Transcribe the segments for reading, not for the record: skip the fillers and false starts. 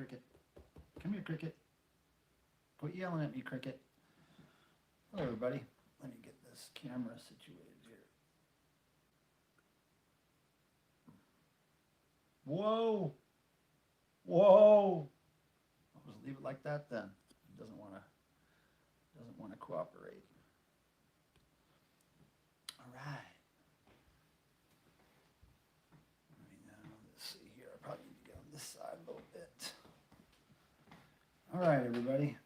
Cricket. Come here, Cricket. Quit yelling at me, Cricket. Hello, everybody. Let me get this camera situated here. Whoa. Whoa. I'll just leave it like that then. It doesn't want to cooperate. All right. Let's see here. I probably need to get on this side a little bit. All right, everybody.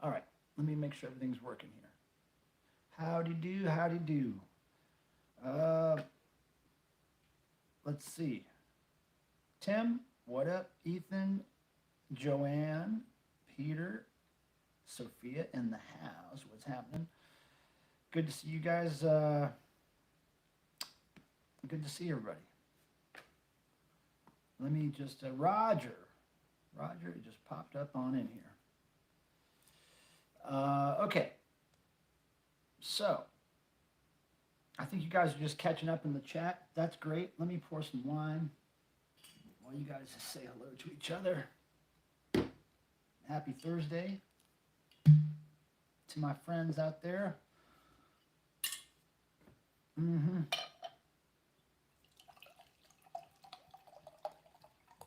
All right. Let me make sure everything's working here. Howdy do, howdy do. Let's see. Tim, what up? Ethan, Joanne, Peter, Sophia in the house. What's happening? Good to see you guys. Good to see everybody. Let me just, Roger, it just popped up on in here. Okay. So, I think you guys are just catching up in the chat. That's great. Let me pour some wine while you guys just say hello to each other. Happy Thursday to my friends out there.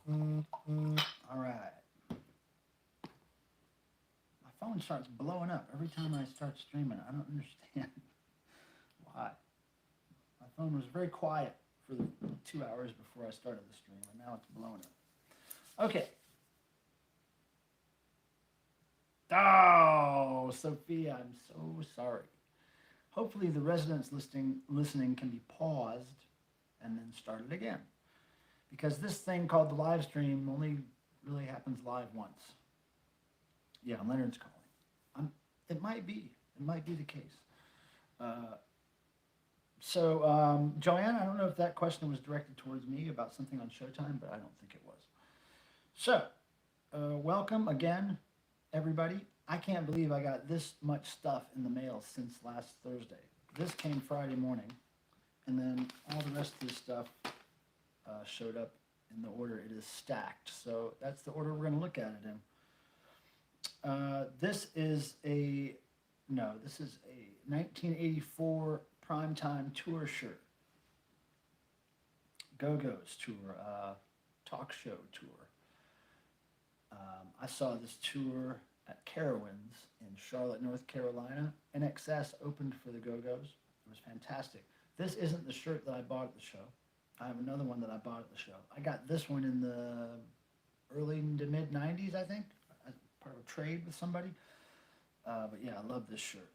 All right. My phone starts blowing up every time I start streaming. I don't understand why. My phone was very quiet for the 2 hours before I started the stream, and now it's blowing up. Okay. Oh, Sophia, I'm so sorry. Hopefully the residents listening can be paused and then started again. Because this thing called the live stream only really happens live once. Yeah, Leonard's calling. It might be the case. Joanne, I don't know if that question was directed towards me about something on Showtime, but I don't think it was. So, welcome again, everybody. I can't believe I got this much stuff in the mail since last Thursday. This came Friday morning, and then all the rest of this stuff showed up in the order it is stacked. So that's the order we're going to look at it in. This is a 1984 primetime tour shirt. Go-Go's tour, talk show tour. I saw this tour at Carowinds in Charlotte, North Carolina. NXS opened for the Go-Go's. It was fantastic. This isn't the shirt that I bought at the show. I have another one that I bought at the show. I got this one in the early to mid 90s, I think, as part of a trade with somebody. But yeah, I love this shirt.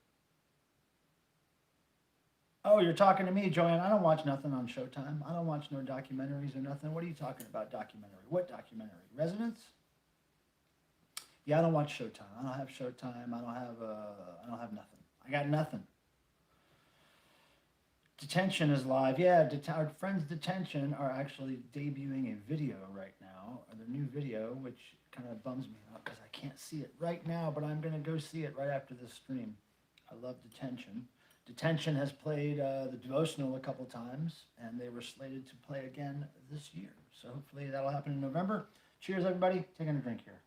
Oh, you're talking to me, Joanne. I don't watch nothing on Showtime. I don't watch no documentaries or nothing. What are you talking about, documentary? What documentary? Residence? Yeah, I don't watch Showtime. I don't have Showtime. I don't have nothing. I got nothing. Detention is live. Yeah, our friends Detention are actually debuting a video right now, or their new video, which kind of bums me out because I can't see it right now, but I'm going to go see it right after this stream. I love Detention. Detention has played the Devotional a couple times, and they were slated to play again this year. So hopefully that'll happen in November. Cheers, everybody. Taking a drink here.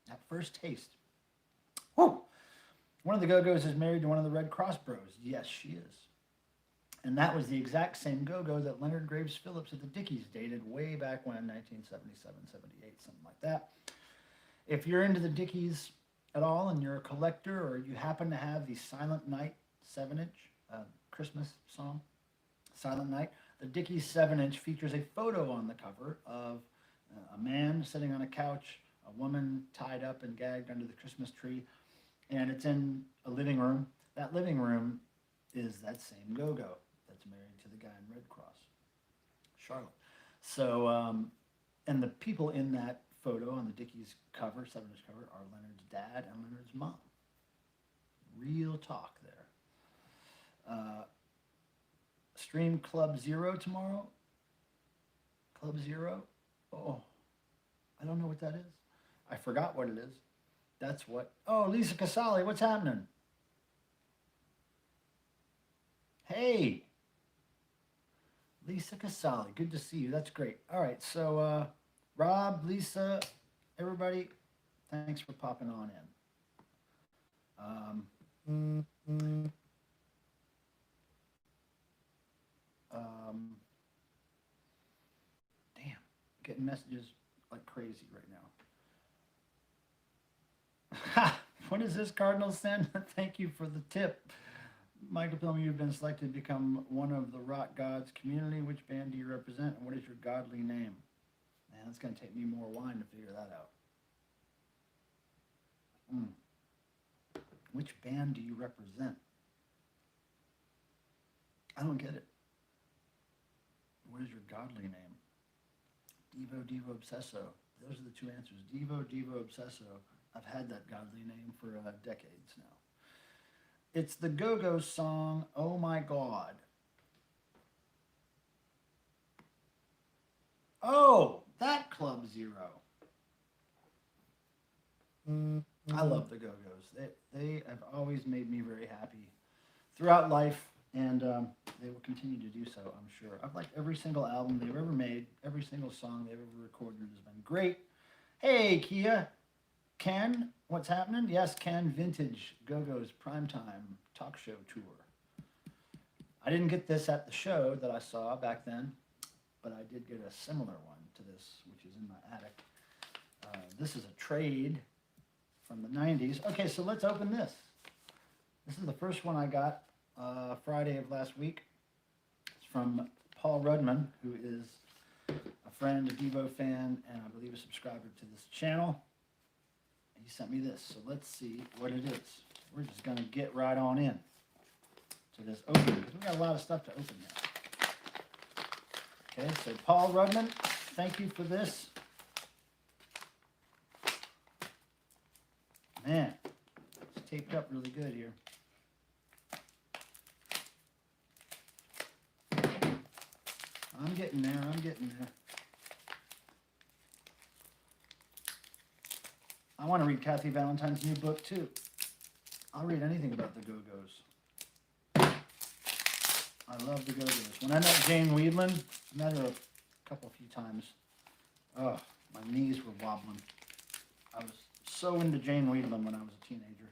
That first taste. Woo! One of the Go-Go's is married to one of the Red Cross bros. Yes, she is. And that was the exact same Go-Go that Leonard Graves Phillips of the Dickies dated way back when, 1977, 78, something like that. If you're into the Dickies at all and you're a collector, or you happen to have the Silent Night 7-inch Christmas song, Silent Night, the Dickies 7-inch features a photo on the cover of a man sitting on a couch, a woman tied up and gagged under the Christmas tree, and it's in a living room. That living room is that same Go-Go that's married to the guy in Red Cross, Charlotte. So, and the people in that photo on the Dickies cover, 7-inch cover, are Leonard's dad and Leonard's mom. Real talk there. Stream Club Zero tomorrow. Club Zero? Oh, I don't know what that is. I forgot what it is. That's what. Oh, Lisa Casali, what's happening? Hey, Lisa Casali, good to see you. That's great. All right, so Rob, Lisa, everybody, thanks for popping on in. Damn, getting messages like crazy right now. What is this, Cardinal Sin? Thank you for the tip. Michael, tell me you've been selected to become one of the rock gods community. Which band do you represent, and what is your godly name? Man, it's going to take me more wine to figure that out. Which band do you represent? I don't get it. What is your godly name? Devo Obsesso. Those are the two answers. Devo Obsesso. I've had that godly name for decades now. It's the Go-Go song, Oh My God. Oh, that Club Zero. I love the Go-Go's. They have always made me very happy throughout life, and they will continue to do so, I'm sure. I've liked every single album they've ever made. Every single song they've ever recorded has been great. Hey, Kia. Ken, what's happening? Yes, Ken, Vintage Go-Go's Primetime Talk Show Tour. I didn't get this at the show that I saw back then, but I did get a similar one to this, which is in my attic. This is a trade from the 90s. Okay, so let's open this. This is the first one I got Friday of last week. It's from Paul Rudman, who is a friend, a Devo fan, and I believe a subscriber to this channel. He sent me this, so let's see what it is. We're just going to get right on in to this opening, because we got a lot of stuff to open here. Okay, so Paul Rudman, thank you for this. Man, it's taped up really good here. I'm getting there, I'm getting there. I want to read Kathy Valentine's new book, too. I'll read anything about the Go-Go's. I love the Go-Go's. When I met Jane Weedland, I met her a few times. Oh, my knees were wobbling. I was so into Jane Weedland when I was a teenager.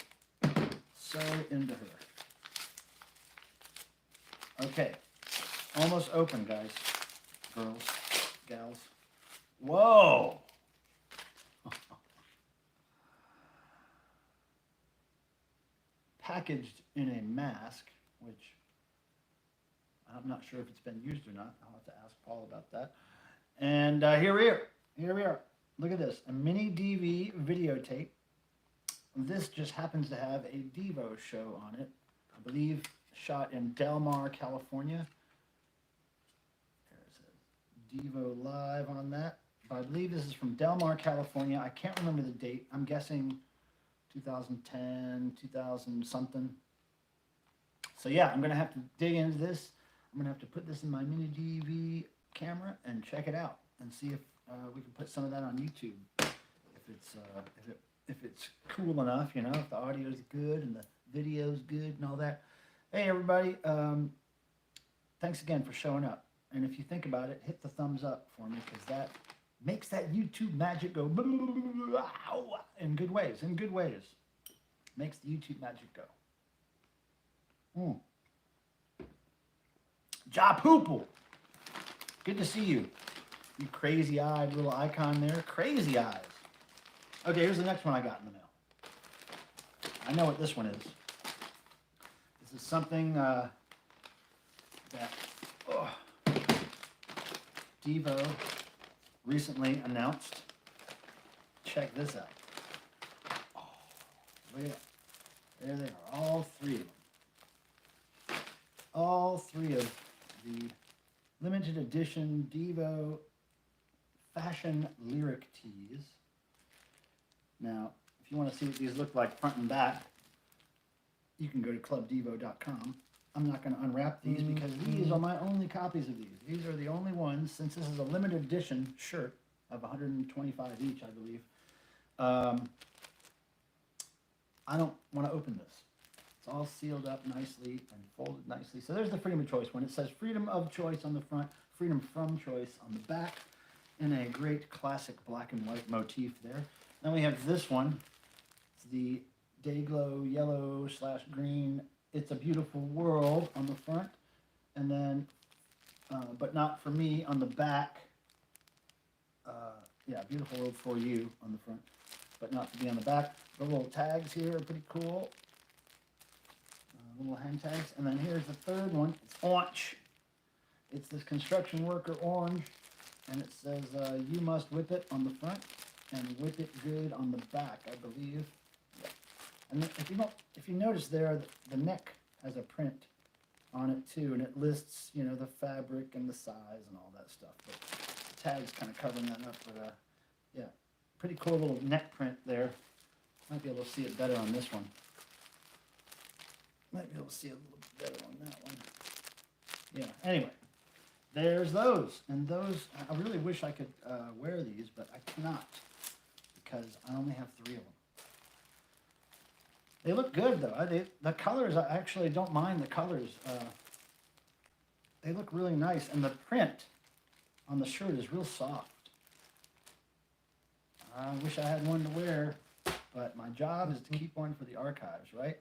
So into her. Okay. Almost open, guys. Girls. Gals. Whoa! Packaged in a mask, which I'm not sure if it's been used or not. I'll have to ask Paul about that. And here we are. Here we are. Look at this. A mini DV videotape. This just happens to have a Devo show on it. I believe shot in Del Mar, California. There's a Devo live on that. But I believe this is from Del Mar, California. I can't remember the date. I'm guessing 2010, 2000 something. So yeah, I'm gonna have to dig into this. I'm gonna have to put this in my mini DV camera and check it out and see if we can put some of that on YouTube. If it's cool enough, you know, if the audio is good and the video's good and all that. Hey everybody, thanks again for showing up. And if you think about it, hit the thumbs up for me, because that makes that YouTube magic go in good ways, Makes the YouTube magic go. Ja Poople, good to see you. You crazy-eyed little icon there. Crazy eyes. Okay, here's the next one I got in the mail. I know what this one is. This is something that Devo recently announced. Check this out. Oh, look at that. There they are, all three of them. All three of the limited edition Devo fashion lyric tees. Now, if you want to see what these look like front and back, you can go to clubdevo.com. I'm not going to unwrap these because these are my only copies of these. These are the only ones, since this is a limited edition shirt of 125 each, I believe. I don't want to open this. It's all sealed up nicely and folded nicely. So there's the freedom of choice one. It says freedom of choice on the front, freedom from choice on the back, in a great classic black and white motif there. Then we have this one. It's the Dayglow yellow / green. It's a beautiful world on the front. And then, but not for me on the back. Yeah, beautiful world for you on the front, but not to be on the back. The little tags here are pretty cool. Little hang tags. And then here's the third one. It's orange. It's this construction worker orange. And it says, you must whip it on the front and whip it good on the back, I believe. Yeah. And if you notice there, the neck has a print on it too, and it lists, you know, the fabric and the size and all that stuff. But the tag's kind of covering that up, but yeah, pretty cool little neck print there. Might be able to see it better on this one. Might be able to see it a little bit better on that one. Yeah, anyway, there's those. And those, I really wish I could wear these, but I cannot because I only have 3 of them. They look good, though. The colors, I actually don't mind the colors. They look really nice, and the print on the shirt is real soft. I wish I had one to wear, but my job is to keep one for the archives, right?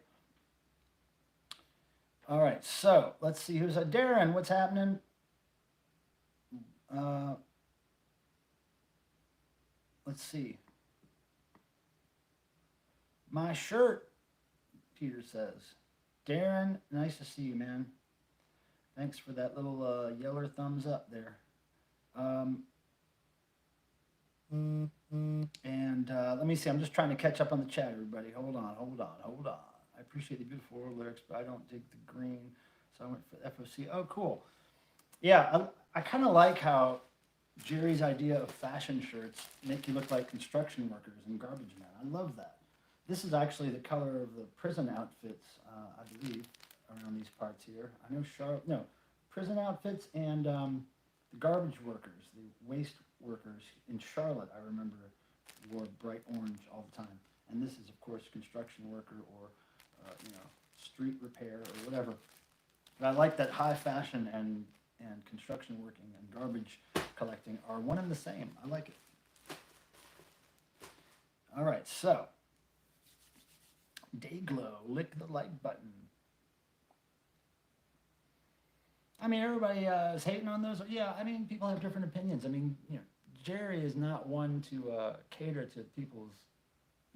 All right, so let's see who's Darren. What's happening? Let's see. My shirt, Peter says. Darren, nice to see you, man. Thanks for that little yeller thumbs up there. And let me see. I'm just trying to catch up on the chat, everybody. Hold on. I appreciate the beautiful world lyrics, but I don't dig the green, so I went for FOC. Oh, cool. Yeah, I kind of like how Jerry's idea of fashion shirts make you look like construction workers and garbage men. I love that. This is actually the color of the prison outfits, I believe, around these parts here. I know prison outfits and the garbage workers, the waste workers in Charlotte, I remember, wore bright orange all the time. And this is, of course, construction worker or, street repair or whatever. But I like that high fashion and construction working and garbage collecting are one and the same. I like it. All right, so Dayglow, lick the like button. I mean, everybody is hating on those. Yeah, I mean, people have different opinions. I mean, Jerry is not one to cater to people's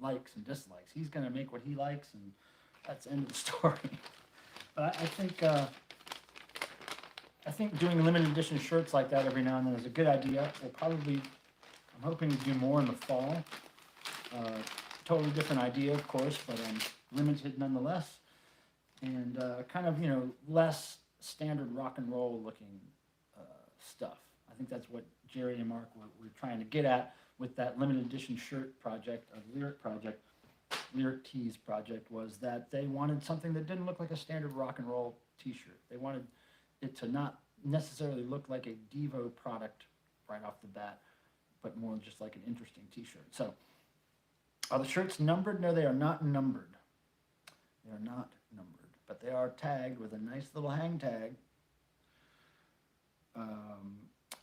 likes and dislikes. He's going to make what he likes, and that's the end of the story. But I think doing limited edition shirts like that every now and then is a good idea. I'm hoping to do more in the fall. Totally different idea, of course, but limited nonetheless. And kind of, less standard rock and roll looking stuff. I think that's what Jerry and Mark were trying to get at with that limited edition shirt project, Lyric Tees project, was that they wanted something that didn't look like a standard rock and roll t-shirt. They wanted it to not necessarily look like a Devo product right off the bat, but more just like an interesting t-shirt. So, are the shirts numbered? No, they are not numbered. They are not numbered, but they are tagged with a nice little hang tag.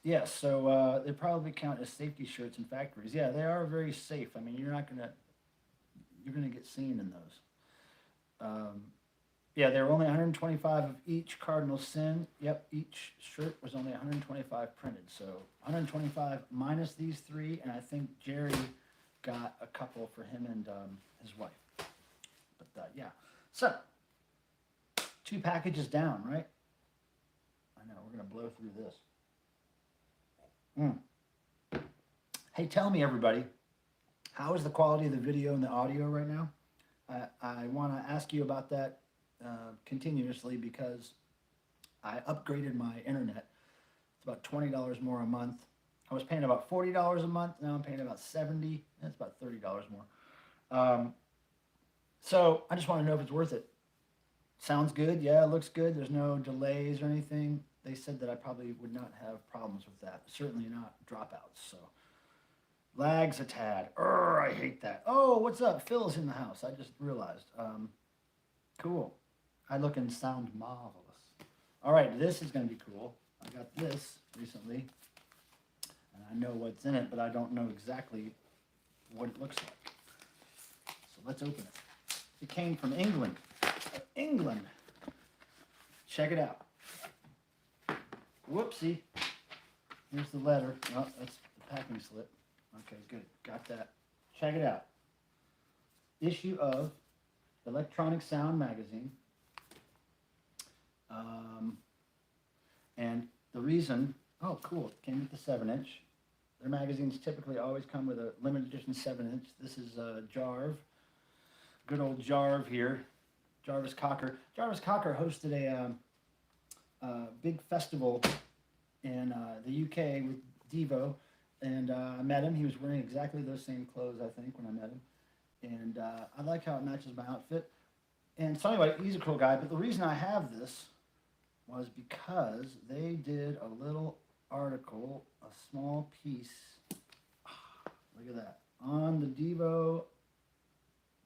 Yeah, so they probably count as safety shirts in factories. Yeah, they are very safe. I mean, you're gonna get seen in those. Yeah, there were only 125 of each cardinal sin. Yep, each shirt was only 125 printed. So 125 minus these 3, and I think Jerry got a couple for him and his wife. But yeah, so 2 packages down, right? I know, we're gonna blow through this. Hey, tell me, everybody, how is the quality of the video and the audio right now? I want to ask you about that continuously because I upgraded my internet. It's about $20 more a month. I was paying about $40 a month. Now I'm paying about $70. That's about $30 more. So I just want to know if it's worth it. Sounds good. Yeah, it looks good. There's no delays or anything. They said that I probably would not have problems with that. Certainly not dropouts. So lags a tad. I hate that. Oh, what's up? Phil's in the house. I just realized. Cool. I look and sound marvelous. All right, this is going to be cool. I got this recently, and I know what's in it, but I don't know exactly what it looks like. So let's open it. It came from England. England. Check it out. Whoopsie. Here's the letter. Oh, that's the packing slip. Okay, good. Got that. Check it out. Issue of Electronic Sound Magazine. And the reason, oh, cool, it came with the 7-inch. Their magazines typically always come with a limited edition 7-inch. This is Jarv, good old Jarv here, Jarvis Cocker. Jarvis Cocker hosted a big festival in the UK with Devo, and I met him. He was wearing exactly those same clothes, I think, when I met him. And I like how it matches my outfit. And so anyway, he's a cool guy, but the reason I have this was because they did a little article, a small piece, look at that, on the Devo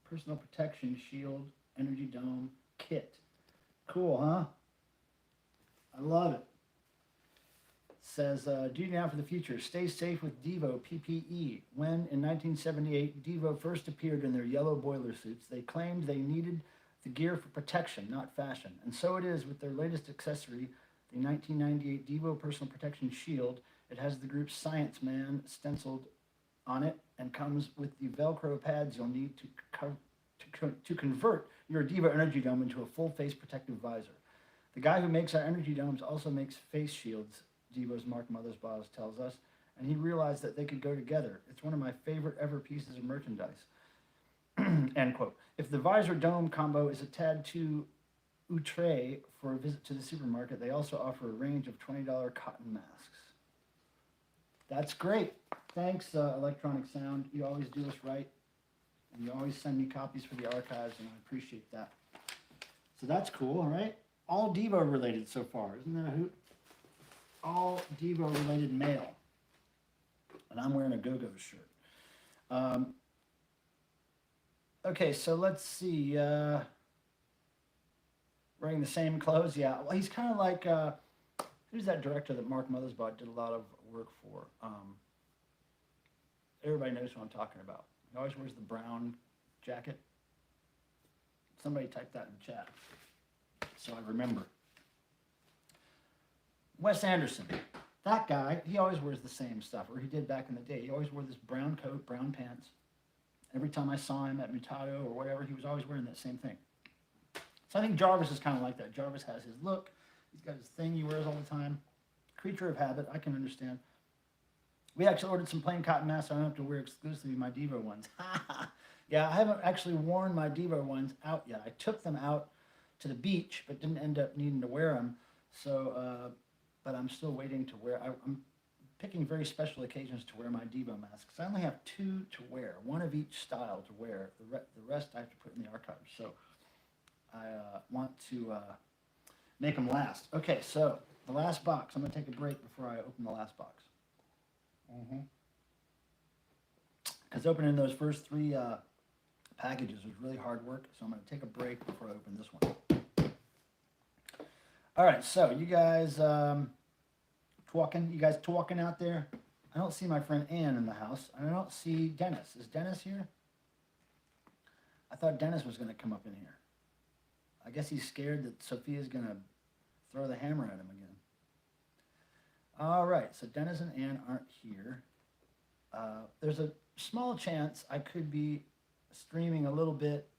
Personal Protection Shield Energy Dome kit. Cool, huh? I love it. It says, duty now for the future. Stay safe with Devo PPE. When, in 1978, Devo first appeared in their yellow boiler suits, they claimed they needed the gear for protection, not fashion. And so it is with their latest accessory, the 1998 Devo Personal Protection Shield. It has the group's Science Man stenciled on it and comes with the Velcro pads you'll need to convert your Devo Energy Dome into a full-face protective visor. The guy who makes our energy domes also makes face shields, Devo's Mark Mothersbaugh tells us, and he realized that they could go together. It's one of my favorite ever pieces of merchandise. End quote. If the visor dome combo is a tad too outre for a visit to the supermarket, they also offer a range of $20 cotton masks. That's great. Thanks, Electronic Sound. You always do us right, and you always send me copies for the archives, and I appreciate that. So that's cool, all right? All Devo related so far. Isn't that a hoot? All Devo related mail. And I'm wearing a Go-Go shirt. Okay, so let's see. Wearing the same clothes, yeah. Well, he's kind of like, who's that director that Mark Mothersbaugh did a lot of work for? Everybody knows who I'm talking about. He always wears the brown jacket. Somebody type that in chat so I remember. Wes Anderson. That guy, he always wears the same stuff, or he did back in the day. He always wore this brown coat, brown pants. Every time I saw him at Mutado or whatever, he was always wearing that same thing. So I think Jarvis is kind of like that. Jarvis has his look. He's got his thing he wears all the time. Creature of habit, I can understand. We actually ordered some plain cotton masks so I don't have to wear exclusively my Devo ones. Yeah, I haven't actually worn my Devo ones out yet. I took them out to the beach, but didn't end up needing to wear them. So, but I'm still waiting to wear. I'm picking very special occasions to wear my Devo masks. I only have 2 to wear, one of each style to wear. The rest I have to put in the archives. So I want to make them last. Okay, so the last box. I'm going to take a break before I open the last box. Because opening those first 3 packages was really hard work, so I'm going to take a break before I open this one. All right, so you guys talking? You guys talking out there? I don't see my friend Ann in the house. I don't see Dennis. Is Dennis here? I thought Dennis was going to come up in here. I guess he's scared that Sophia's going to throw the hammer at him again. All right, so Dennis and Ann aren't here. There's a small chance I could be streaming a little bit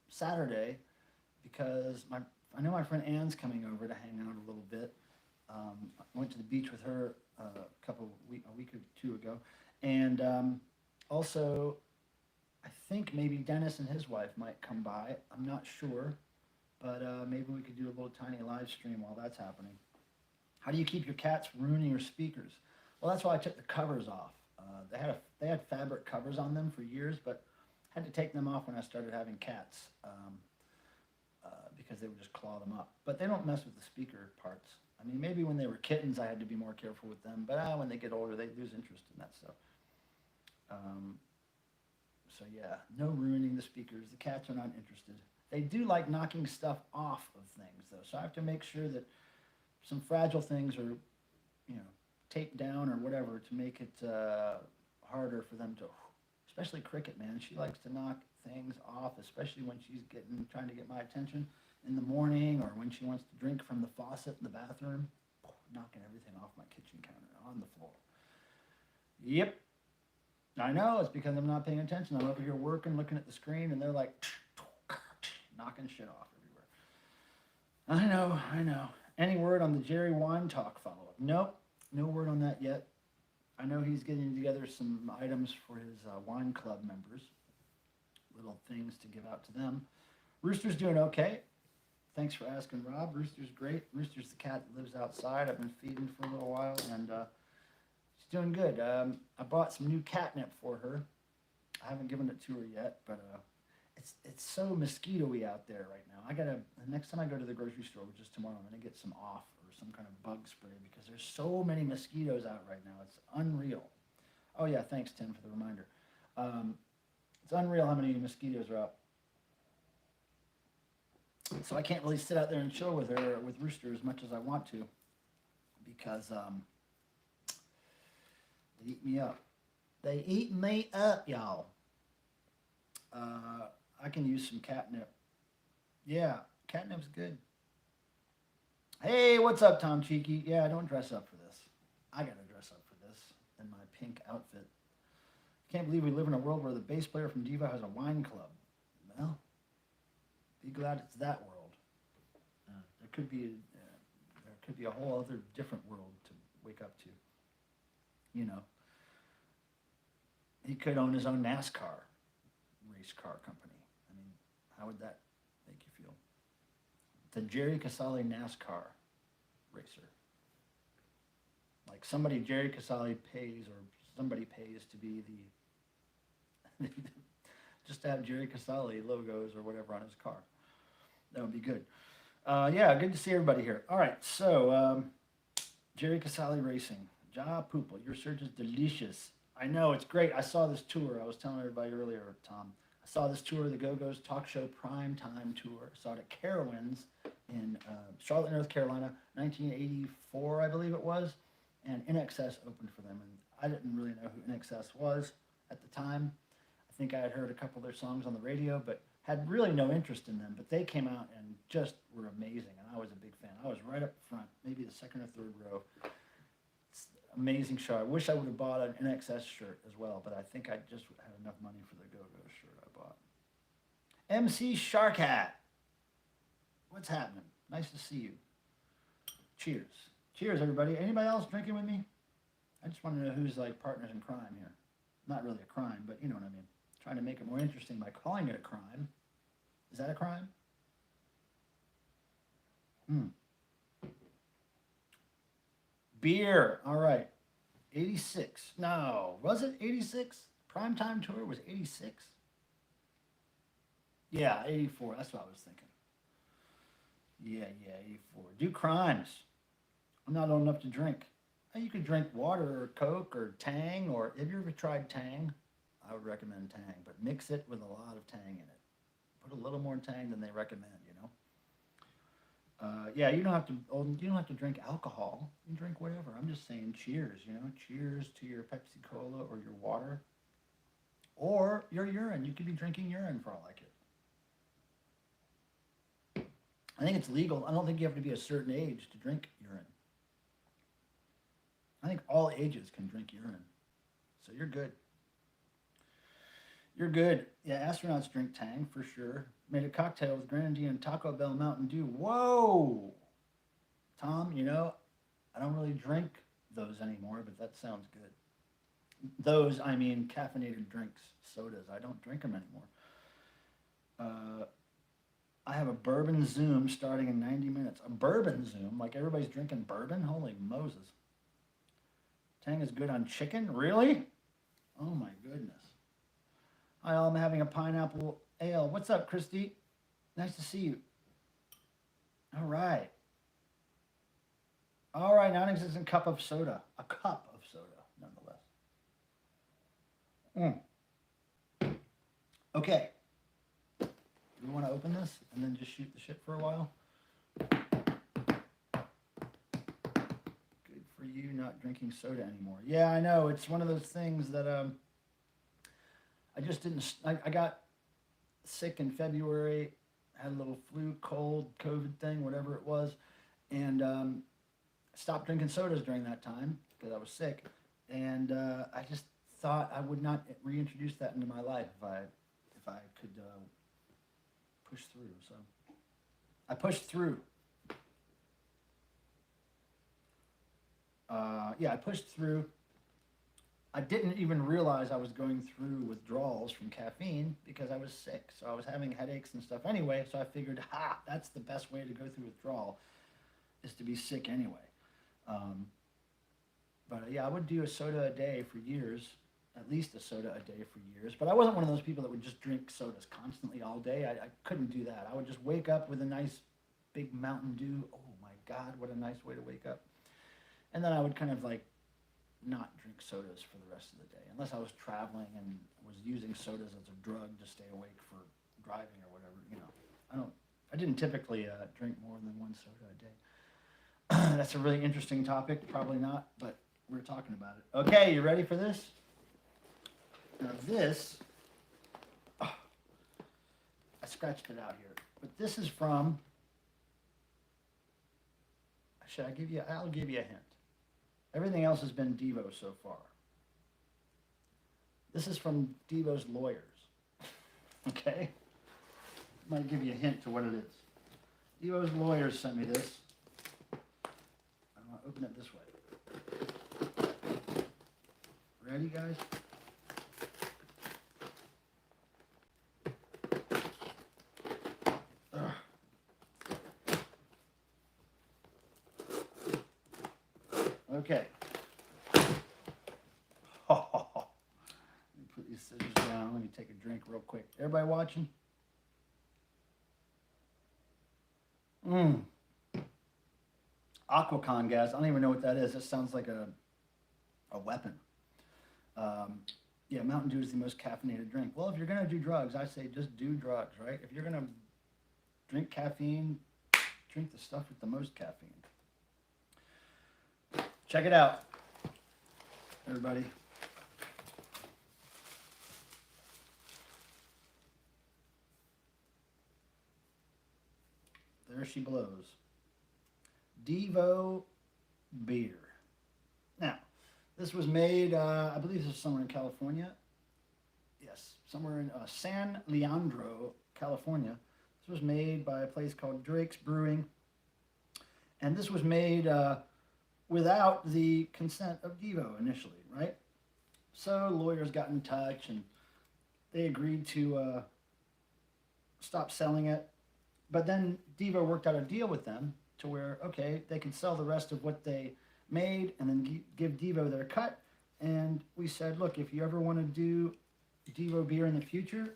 Saturday because I know my friend Ann's coming over to hang out a little bit. I went to the beach with her a week or 2 ago, and also I think maybe Dennis and his wife might come by. I'm not sure, but maybe we could do a little tiny live stream while that's happening. How do you keep your cats from ruining your speakers? Well, that's why I took the covers off. They had fabric covers on them for years, but had to take them off when I started having cats because they would just claw them up. But they don't mess with the speaker parts. I mean, maybe when they were kittens, I had to be more careful with them. But when they get older, they lose interest in that stuff. So yeah, no ruining the speakers. The cats are not interested. They do like knocking stuff off of things, though. So I have to make sure that some fragile things are, taped down or whatever to make it harder for them to. Especially Cricket, man. She likes to knock things off, especially when she's trying to get my attention in the morning or when she wants to drink from the faucet in the bathroom. Knocking everything off my kitchen counter on the floor. Yep. I know, it's because I'm not paying attention. I'm over here working, looking at the screen, and they're like knocking shit off everywhere. I know. Any word on the Jerry Wine Talk follow-up? Nope, no word on that yet. I know he's getting together some items for his wine club members, little things to give out to them. Rooster's doing okay. Thanks for asking, Rob. Rooster's great. Rooster's the cat that lives outside. I've been feeding for a little while, and she's doing good. I bought some new catnip for her. I haven't given it to her yet, but it's so mosquito-y out there right now. The next time I go to the grocery store, which is tomorrow, I'm gonna get some off or some kind of bug spray because there's so many mosquitoes out right now. It's unreal. Oh yeah, thanks Tim for the reminder. It's unreal how many mosquitoes are out. So I can't really sit out there and chill with her, with Rooster, as much as I want to, because they eat me up. They eat me up, y'all. I can use some catnip. Yeah, catnip's good. Hey, what's up, Tom Cheeky? Yeah, I don't dress up for this. I gotta dress up for this in my pink outfit. Can't believe we live in a world where the bass player from Devo has a wine club. Well, be glad it's that world. There could be a whole other different world to wake up to. He could own his own NASCAR race car company. I mean, how would that make you feel? The Jerry Casale NASCAR racer. Like Jerry Casale pays, or somebody pays to be the just to have Jerry Casale logos or whatever on his car. That would be good. Yeah, good to see everybody here. All right, so Jerry Casale Racing. Ja Poople, your search is delicious. I know, it's great. I saw this tour. I was telling everybody earlier, Tom. I saw this tour, the Go-Go's Talk Show Prime Time Tour. I saw it at Carowinds in Charlotte, North Carolina, 1984, I believe it was. And INXS opened for them. And I didn't really know who INXS was at the time. I think I had heard a couple of their songs on the radio, but had really no interest in them. But they came out and just were amazing. And I was a big fan. I was right up front, maybe the second or third row. Amazing show. I wish I would have bought an NXS shirt as well, but I think I just had enough money for the Go-Go shirt I bought. MC Shark Hat. What's happening? Nice to see you. Cheers. Cheers, everybody. Anybody else drinking with me? I just want to know who's like partners in crime here. Not really a crime, but you know what I mean. Trying to make it more interesting by calling it a crime. Is that a crime? Beer. All right. 86. No. Was it 86? Primetime tour was 86? Yeah, 84. That's what I was thinking. Yeah, 84. Do crimes. I'm not old enough to drink. You could drink water or Coke or Tang, or have you ever tried Tang? I would recommend Tang, but mix it with a lot of Tang in it. Put a little more Tang than they recommend, Yeah, you don't have to drink alcohol. You can drink whatever. I'm just saying cheers, Cheers to your Pepsi Cola or your water. Or your urine. You could be drinking urine for all I care. I think it's legal. I don't think you have to be a certain age to drink urine. I think all ages can drink urine. So you're good. You're good. Yeah, astronauts drink Tang for sure. Made a cocktail with Grenadine and Taco Bell Mountain Dew. Whoa! Tom, I don't really drink those anymore, but that sounds good. Those, I mean caffeinated drinks, sodas. I don't drink them anymore. I have a bourbon Zoom starting in 90 minutes. A bourbon Zoom? Like everybody's drinking bourbon? Holy Moses. Tang is good on chicken? Really? Oh my goodness. Hi, all. I'm having a pineapple ale. What's up, Christy? Nice to see you. All right. All right, non-existent cup of soda. A cup of soda, nonetheless. Okay. we want to open this and then just shoot the shit for a while? Good for you, not drinking soda anymore. Yeah, I know. It's one of those things that I just didn't. I got sick in February, had a little flu, cold, COVID thing, whatever it was, and stopped drinking sodas during that time because I was sick. And I just thought I would not reintroduce that into my life if I could push through. So I pushed through. Yeah, I pushed through. I didn't even realize I was going through withdrawals from caffeine because I was sick. So I was having headaches and stuff anyway. So I figured, that's the best way to go through withdrawal, is to be sick anyway. But yeah, I would do a soda a day for years, at least a soda a day for years. But I wasn't one of those people that would just drink sodas constantly all day. I couldn't do that. I would just wake up with a nice big Mountain Dew. Oh my God, what a nice way to wake up. And then I would kind of like not drink sodas for the rest of the day, unless I was traveling and was using sodas as a drug to stay awake for driving or whatever. I didn't typically drink more than one soda a day. That's a really interesting topic. Probably not, but we're talking about it. Okay, you ready for this? Now this, I scratched it out here, but this is from, I'll give you a hint. Everything else has been Devo so far. This is from Devo's lawyers. Okay? Might give you a hint to what it is. Devo's lawyers sent me this. I'm going to open it this way. Ready, guys? Okay. Let me put these scissors down. Let me take a drink real quick. Everybody watching? Aquacon, guys. I don't even know what that is. It sounds like a weapon. Yeah, Mountain Dew is the most caffeinated drink. Well, if you're going to do drugs, I say just do drugs, right? If you're going to drink caffeine, drink the stuff with the most caffeine. Check it out, everybody. There she blows. Devo Beer. Now, this was made, I believe this is somewhere in California. Yes, somewhere in San Leandro, California. This was made by a place called Drake's Brewing. And this was made without the consent of Divo initially, right? So lawyers got in touch and they agreed to stop selling it. But then Divo worked out a deal with them to where, okay, they could sell the rest of what they made and then give Devo their cut. And we said, look, if you ever want to do Devo Beer in the future,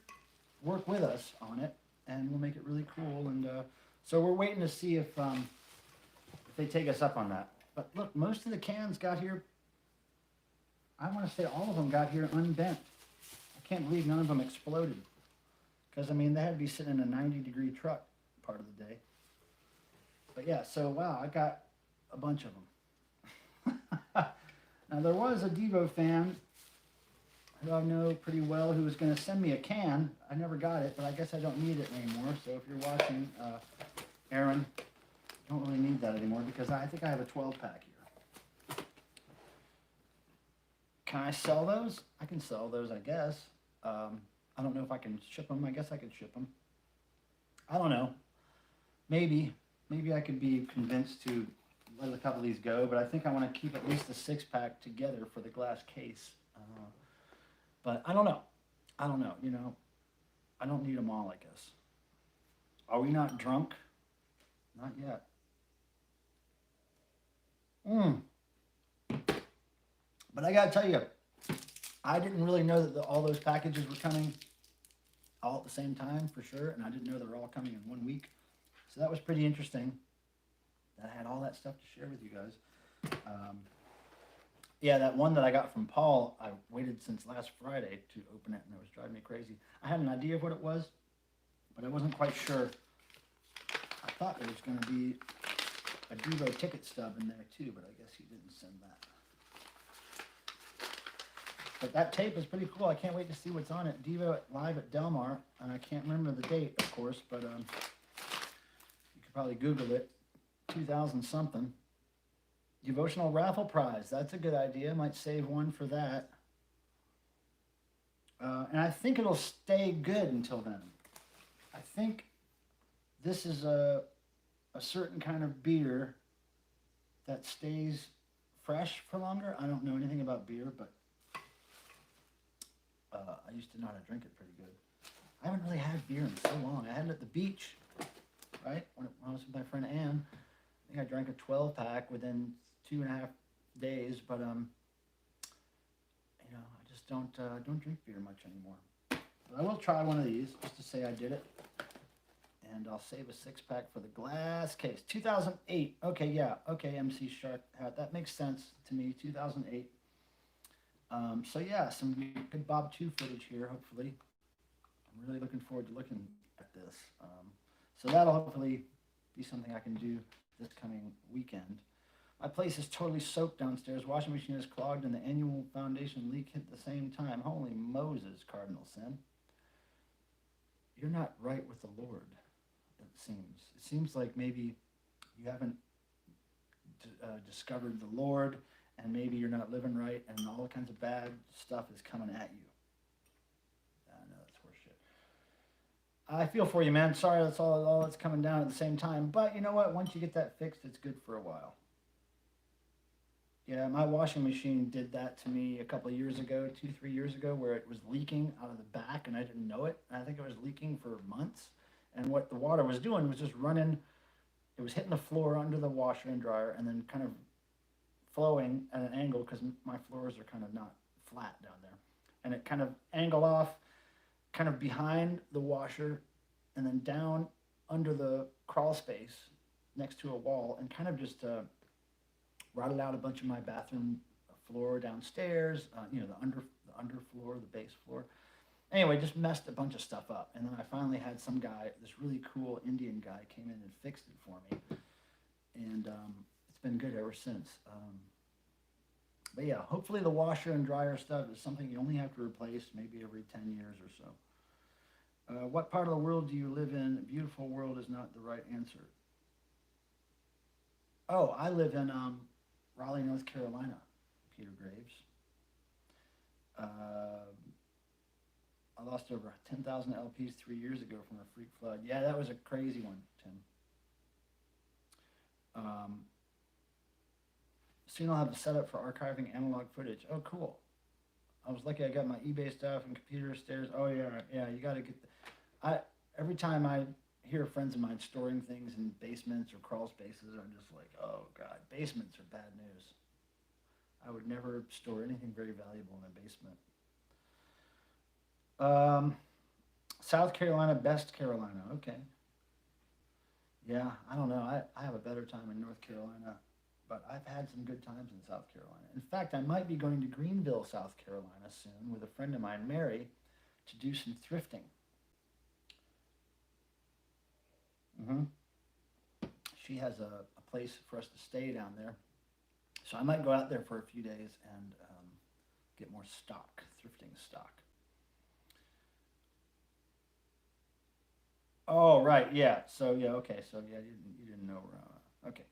work with us on it and we'll make it really cool. And so we're waiting to see if they take us up on that. But look, most of the cans got here, I want to say all of them got here unbent. I can't believe none of them exploded. Because, I mean, they had to be sitting in a 90-degree truck part of the day. But yeah, so wow, I got a bunch of them. Now, there was a Devo fan who I know pretty well who was going to send me a can. I never got it, but I guess I don't need it anymore. So if you're watching, Aaron, I don't really need that anymore because I think I have a 12-pack here. Can I sell those? I can sell those, I guess. I don't know if I can ship them. I guess I could ship them. I don't know. Maybe I could be convinced to let a couple of these go, but I think I want to keep at least a 6-pack together for the glass case. But I don't know. You know, I don't need them all, I guess. Are we not drunk? Not yet. But I gotta tell you, I didn't really know that all those packages were coming all at the same time, for sure, and I didn't know they were all coming in 1 week. So that was pretty interesting. That I had all that stuff to share with you guys. Yeah, that one that I got from Paul, I waited since last Friday to open it, and it was driving me crazy. I had an idea of what it was, but I wasn't quite sure. I thought there was going to be a Devo ticket stub in there too, but I guess he didn't send that. But that tape is pretty cool. I can't wait to see what's on it. Devo live at Del Mar. I can't remember the date, of course, but you could probably Google it. 2000 something. Devotional raffle prize. That's a good idea. Might save one for that. And I think it'll stay good until then. I think this is a certain kind of beer that stays fresh for longer. I don't know anything about beer, but I used to know how to drink it pretty good. I haven't really had beer in so long. I had it at the beach, right? When I was with my friend Ann. I think I drank a 12-pack within 2.5 days, but you know, I just don't drink beer much anymore. But I will try one of these just to say I did it, and I'll save a 6-pack for the glass case. 2008. Okay, yeah. Okay, MC Shark hat. That makes sense to me. 2008. So yeah, some good Bob 2 footage here. Hopefully, I'm really looking forward to looking at this. So that'll hopefully be something I can do this coming weekend. My place is totally soaked downstairs. Washing machine is clogged and the annual foundation leak hit at the same time. Holy Moses, Cardinal Sin. You're not right with the Lord, it seems. It seems like maybe you haven't discovered the Lord, and maybe you're not living right, and all kinds of bad stuff is coming at you. I know that's horseshit. I feel for you, man. Sorry, that's all that's coming down at the same time. But you know what? Once you get that fixed, it's good for a while. Yeah, my washing machine did that to me a couple of years ago, 2-3 years ago, where it was leaking out of the back, and I didn't know it. And I think it was leaking for months. And what the water was doing was just running. It was hitting the floor under the washer and dryer, and then kind of flowing at an angle, because my floors are kind of not flat down there. And it kind of angled off, kind of behind the washer, and then down under the crawl space next to a wall, and kind of just rotted out a bunch of my bathroom floor downstairs, you know, the underfloor, the base floor. Anyway, just messed a bunch of stuff up. And then I finally had some guy, this really cool Indian guy, came in and fixed it for me. And it's been good ever since. But yeah, hopefully the washer and dryer stuff is something you only have to replace maybe every 10 years or so. What part of the world do you live in? Beautiful world is not the right answer. Oh, I live in Raleigh, North Carolina, Peter Graves. I lost over 10,000 LPs 3 years ago from a freak flood. Yeah, that was a crazy one, Tim. Soon I'll have a setup for archiving analog footage. Oh, cool. I was lucky I got my eBay stuff and computer stairs. Oh, yeah, you got to get... Every time I hear friends of mine storing things in basements or crawl spaces, I'm just like, oh, God, basements are bad news. I would never store anything very valuable in a basement. South Carolina, best Carolina. Okay. Yeah, I don't know. I have a better time in North Carolina, but I've had some good times in South Carolina. In fact, I might be going to Greenville, South Carolina soon with a friend of mine, Mary, to do some thrifting. She has a place for us to stay down there. So I might go out there for a few days and get more stock, thrifting stock. Oh, right, yeah. So, yeah, okay. So, yeah, you didn't know. Okay.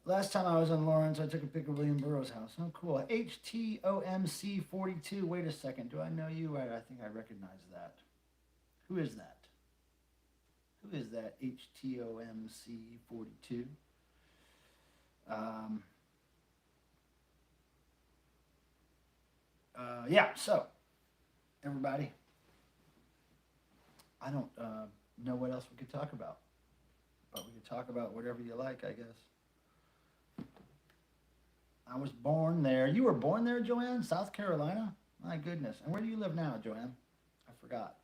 Last time I was in Lawrence, I took a pic of William Burroughs' house. Oh, cool. HTOMC 42. Wait a second. Do I know you? I think I recognize that. Who is that? Who is that HTOMC 42? Yeah, so, everybody, I don't know what else we could talk about, but we could talk about whatever you like, I guess. I was born there. You were born there, Joanne? South Carolina? My goodness. And where do you live now, Joanne? I forgot.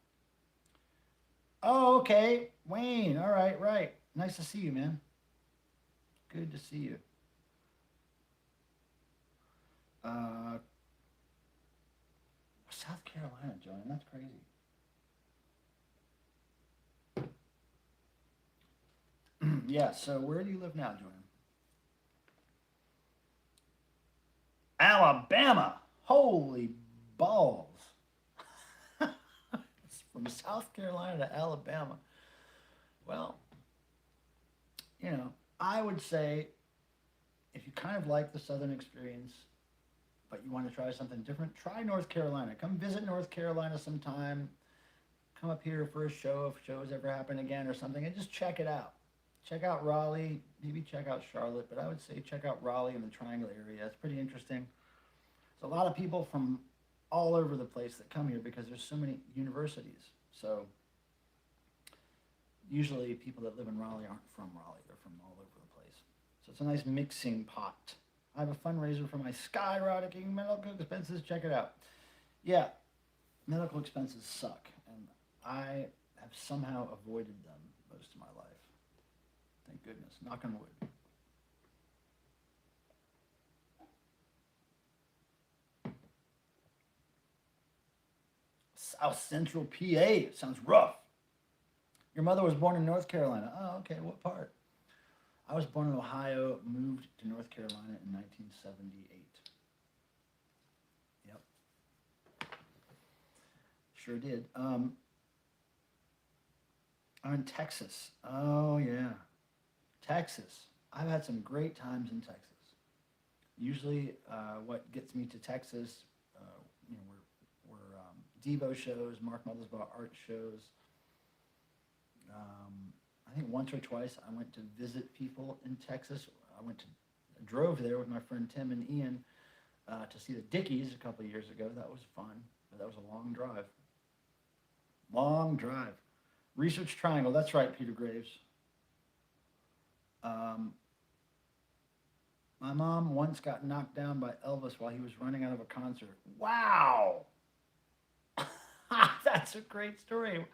Oh, okay. Wayne. All right, right. Nice to see you, man. Good to see you. South Carolina, Joanne. That's crazy. Yeah, so where do you live now, Joanne? Alabama. Holy balls. It's from South Carolina to Alabama. Well, I would say if you kind of like the Southern experience, but you want to try something different, try North Carolina. Come visit North Carolina sometime. Come up here for a show if shows ever happen again or something, and just check it out. Check out Raleigh, maybe check out Charlotte, but I would say check out Raleigh in the Triangle area. It's pretty interesting. There's a lot of people from all over the place that come here because there's so many universities. So usually people that live in Raleigh aren't from Raleigh, they're from all over the place. So it's a nice mixing pot. I have a fundraiser for my skyrocketing medical expenses. Check it out. Yeah, medical expenses suck, and I have somehow avoided them most of my life. Thank goodness. Knock on wood. South Central PA. Sounds rough. Your mother was born in North Carolina. Oh, okay. What part? I was born in Ohio, moved to North Carolina in 1978. Yep. Sure did. I'm in Texas. Oh, yeah. Texas. I've had some great times in Texas. Usually what gets me to Texas, were Devo shows, Mark Mothersbaugh art shows. I think once or twice I went to visit people in Texas. I drove there with my friend Tim and Ian to see the Dickies a couple of years ago. That was fun, but that was a long drive. Long drive. Research Triangle, that's right, Peter Graves. My mom once got knocked down by Elvis while he was running out of a concert. Wow! That's a great story.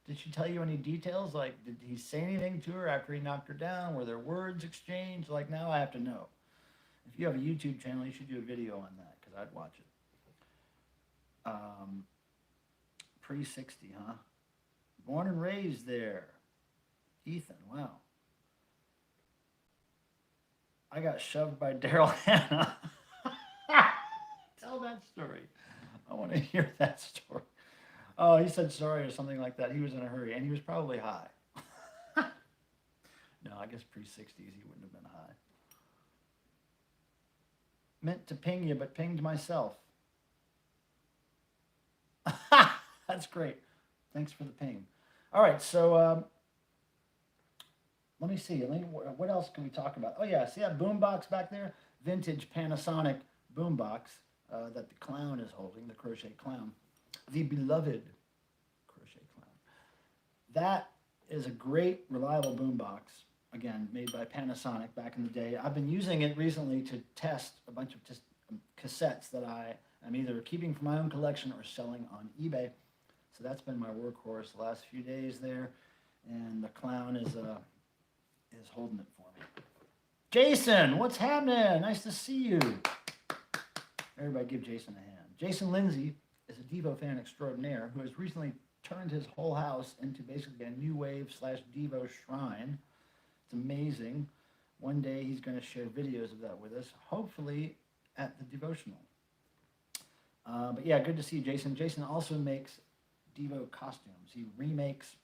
Did she tell you any details? Like, did he say anything to her after he knocked her down? Were there words exchanged? Like, now I have to know. If you have a YouTube channel, you should do a video on that because I'd watch it. Pre-60, huh? Born and raised there. Ethan, wow. I got shoved by Daryl Hannah. Tell that story. I want to hear that story. Oh, he said sorry or something like that. He was in a hurry, and he was probably high. No, I guess pre-60s he wouldn't have been high. Meant to ping you, but pinged myself. That's great. Thanks for the ping. All right, so let me see. What else can we talk about? Oh, yeah, see that boombox back there? Vintage Panasonic boombox that the clown is holding, the crochet clown. The beloved crochet clown. That is a great, reliable boombox, again, made by Panasonic back in the day. I've been using it recently to test a bunch of cassettes that I am either keeping for my own collection or selling on eBay. So that's been my workhorse the last few days there, and the clown is holding it for me. Jason, what's happening? Nice to see you. Everybody give Jason a hand. Jason Lindsay is a Devo fan extraordinaire who has recently turned his whole house into basically a new wave / Devo shrine. It's amazing. One day he's going to share videos of that with us, hopefully at the Devotional. But yeah, good to see you, Jason. Jason also makes Devo costumes. He remakes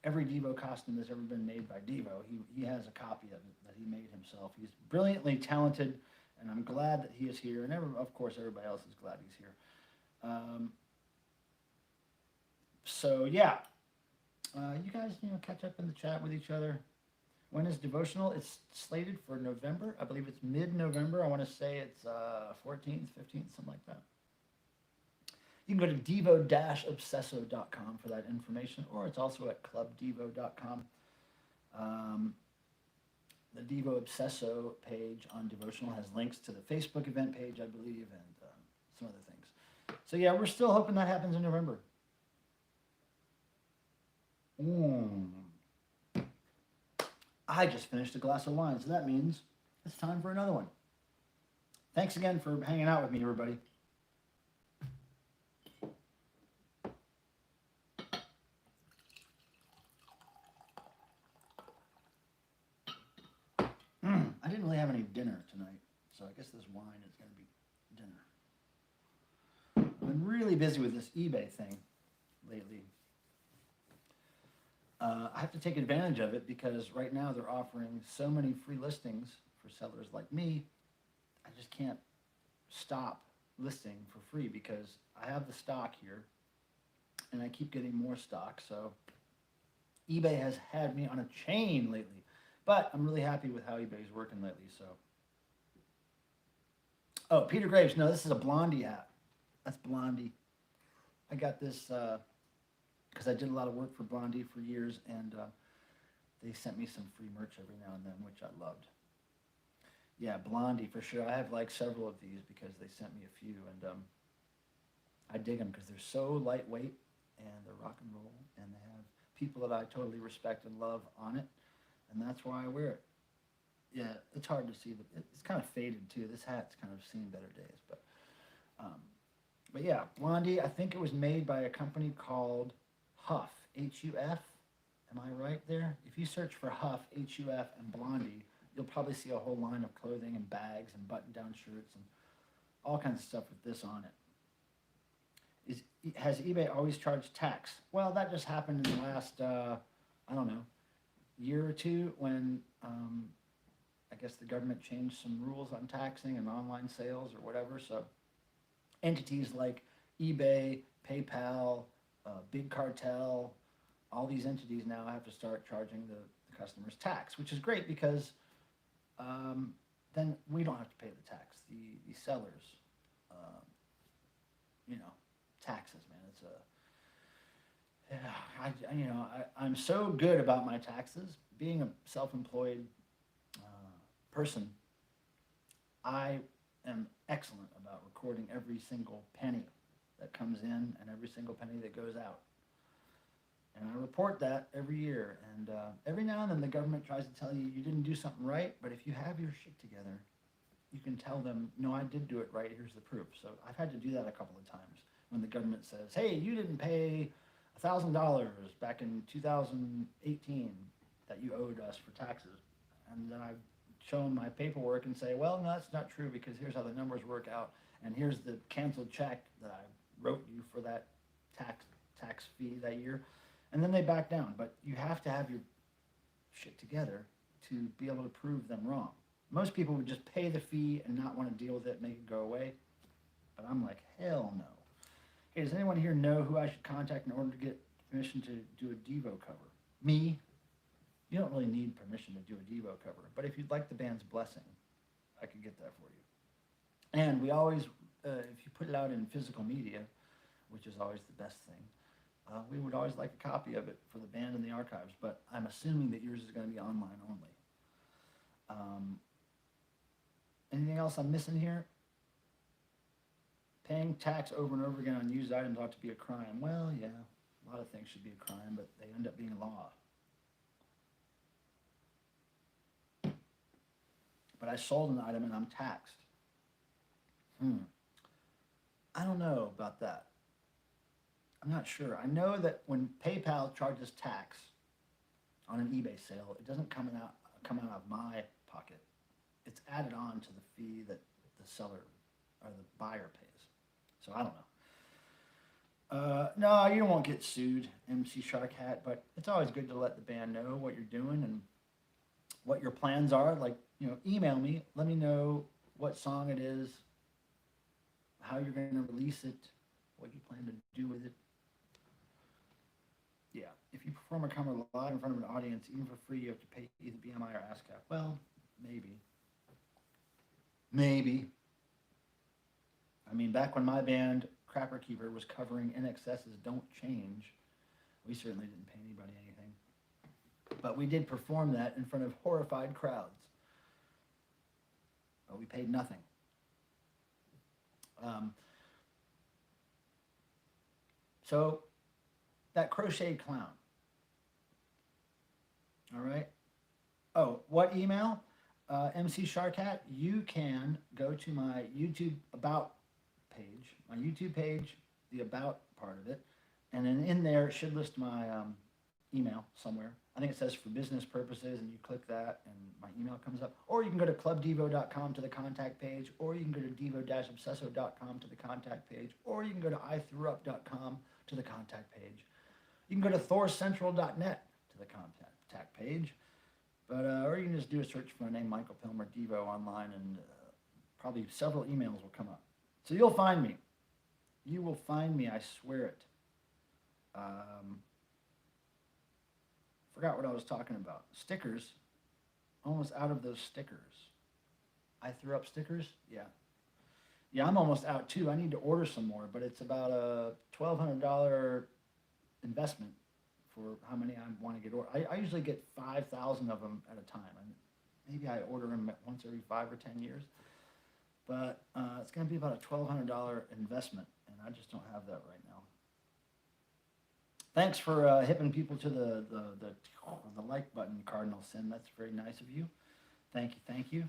every Devo costume that's ever been made by Devo. He has a copy of it that he made himself. He's brilliantly talented, and I'm glad that he is here. And of course, everybody else is glad he's here. So yeah, you guys, catch up in the chat with each other. When is Devotional? It's slated for November. I believe it's mid-November. I want to say it's 14th, 15th, something like that. You can go to devo-obsesso.com for that information, or it's also at clubdevo.com. The Devo Obsesso page on Devotional has links to the Facebook event page, I believe, and some other things. So yeah, we're still hoping that happens in November. I just finished a glass of wine, so that means it's time for another one. Thanks again for hanging out with me, everybody. dinner tonight. So I guess this wine is going to be dinner. I've been really busy with this eBay thing lately. I have to take advantage of it because right now they're offering so many free listings for sellers like me. I just can't stop listing for free because I have the stock here and I keep getting more stock. So eBay has had me on a chain lately, but I'm really happy with how eBay's working lately. So, oh, Peter Graves. No, this is a Blondie hat. That's Blondie. I got this because I did a lot of work for Blondie for years, and they sent me some free merch every now and then, which I loved. Yeah, Blondie for sure. I have like several of these because they sent me a few, and I dig them because they're so lightweight and they're rock and roll, and they have people that I totally respect and love on it, and that's why I wear it. Yeah, it's hard to see, but it's kind of faded too. This hat's kind of seen better days, but yeah, Blondie. I think it was made by a company called Huff, H-U-F. Am I right there? If you search for Huff, H-U-F, and Blondie, you'll probably see a whole line of clothing and bags and button-down shirts and all kinds of stuff with this on it. Has eBay always charged tax? Well, that just happened in the last, I don't know, year or two when I guess the government changed some rules on taxing and online sales or whatever. So entities like eBay, PayPal, Big Cartel, all these entities now have to start charging the customers tax, which is great because then we don't have to pay the tax. The sellers, taxes, man. It's I'm so good about my taxes. Being a self-employed person, I am excellent about recording every single penny that comes in and every single penny that goes out. And I report that every year. And every now and then the government tries to tell you you didn't do something right, but if you have your shit together, you can tell them, no, I did do it right. Here's the proof. So I've had to do that a couple of times when the government says, hey, you didn't pay $1,000 back in 2018 that you owed us for taxes. And then I've shown my paperwork and say, well, no, that's not true because here's how the numbers work out. And here's the canceled check that I wrote you for that tax fee that year. And then they back down. But you have to have your shit together to be able to prove them wrong. Most people would just pay the fee and not want to deal with it, make it go away. But I'm like, hell no. Hey, does anyone here know who I should contact in order to get permission to do a Devo cover? Me? You don't really need permission to do a Devo cover. But if you'd like the band's blessing, I could get that for you. And we always, if you put it out in physical media, which is always the best thing, we would always like a copy of it for the band in the archives. But I'm assuming that yours is going to be online only. Anything else I'm missing here? Paying tax over and over again on used items ought to be a crime. Well, yeah, a lot of things should be a crime, but they end up being law. But I sold an item and I'm taxed. I don't know about that. I'm not sure. I know that when PayPal charges tax on an eBay sale, it doesn't come out of my pocket. It's added on to the fee that the seller or the buyer pays. So I don't know. No, you won't get sued, MC Shark Hat, but it's always good to let the band know what you're doing and what your plans are. Like, email me. Let me know what song it is, how you're going to release it, what you plan to do with it. Yeah, if you perform a cover live in front of an audience, even for free, you have to pay either BMI or ASCAP. Well, maybe. Maybe. I mean, back when my band, Crapper Keeper, was covering NXS's Don't Change, we certainly didn't pay anybody anything. But we did perform that in front of horrified crowds. But we paid nothing. So, that crocheted clown. All right. Oh, what email? MC Sharkhat, you can go to my YouTube About page, the About part of it, and then in there it should list my email somewhere. I think it says for business purposes, and you click that, and my email comes up. Or you can go to clubdevo.com to the contact page, or you can go to devo-obsesso.com to the contact page, or you can go to ithrewup.com to the contact page. You can go to thorcentral.net to the contact page. But or you can just do a search for my name, Michael Pilmer Devo, online, and probably several emails will come up. So you'll find me. You will find me, I swear it. Forgot what I was talking about. Stickers. Almost out of those stickers. I threw up stickers? Yeah. Yeah, I'm almost out too. I need to order some more, but it's about a $1,200 investment for how many I want to get ordered. I usually get 5,000 of them at a time. And maybe I order them once every 5 or 10 years. But it's going to be about a $1,200 investment, and I just don't have that right now. Thanks for hipping people to the like button, Cardinal Sin. That's very nice of you. Thank you, thank you.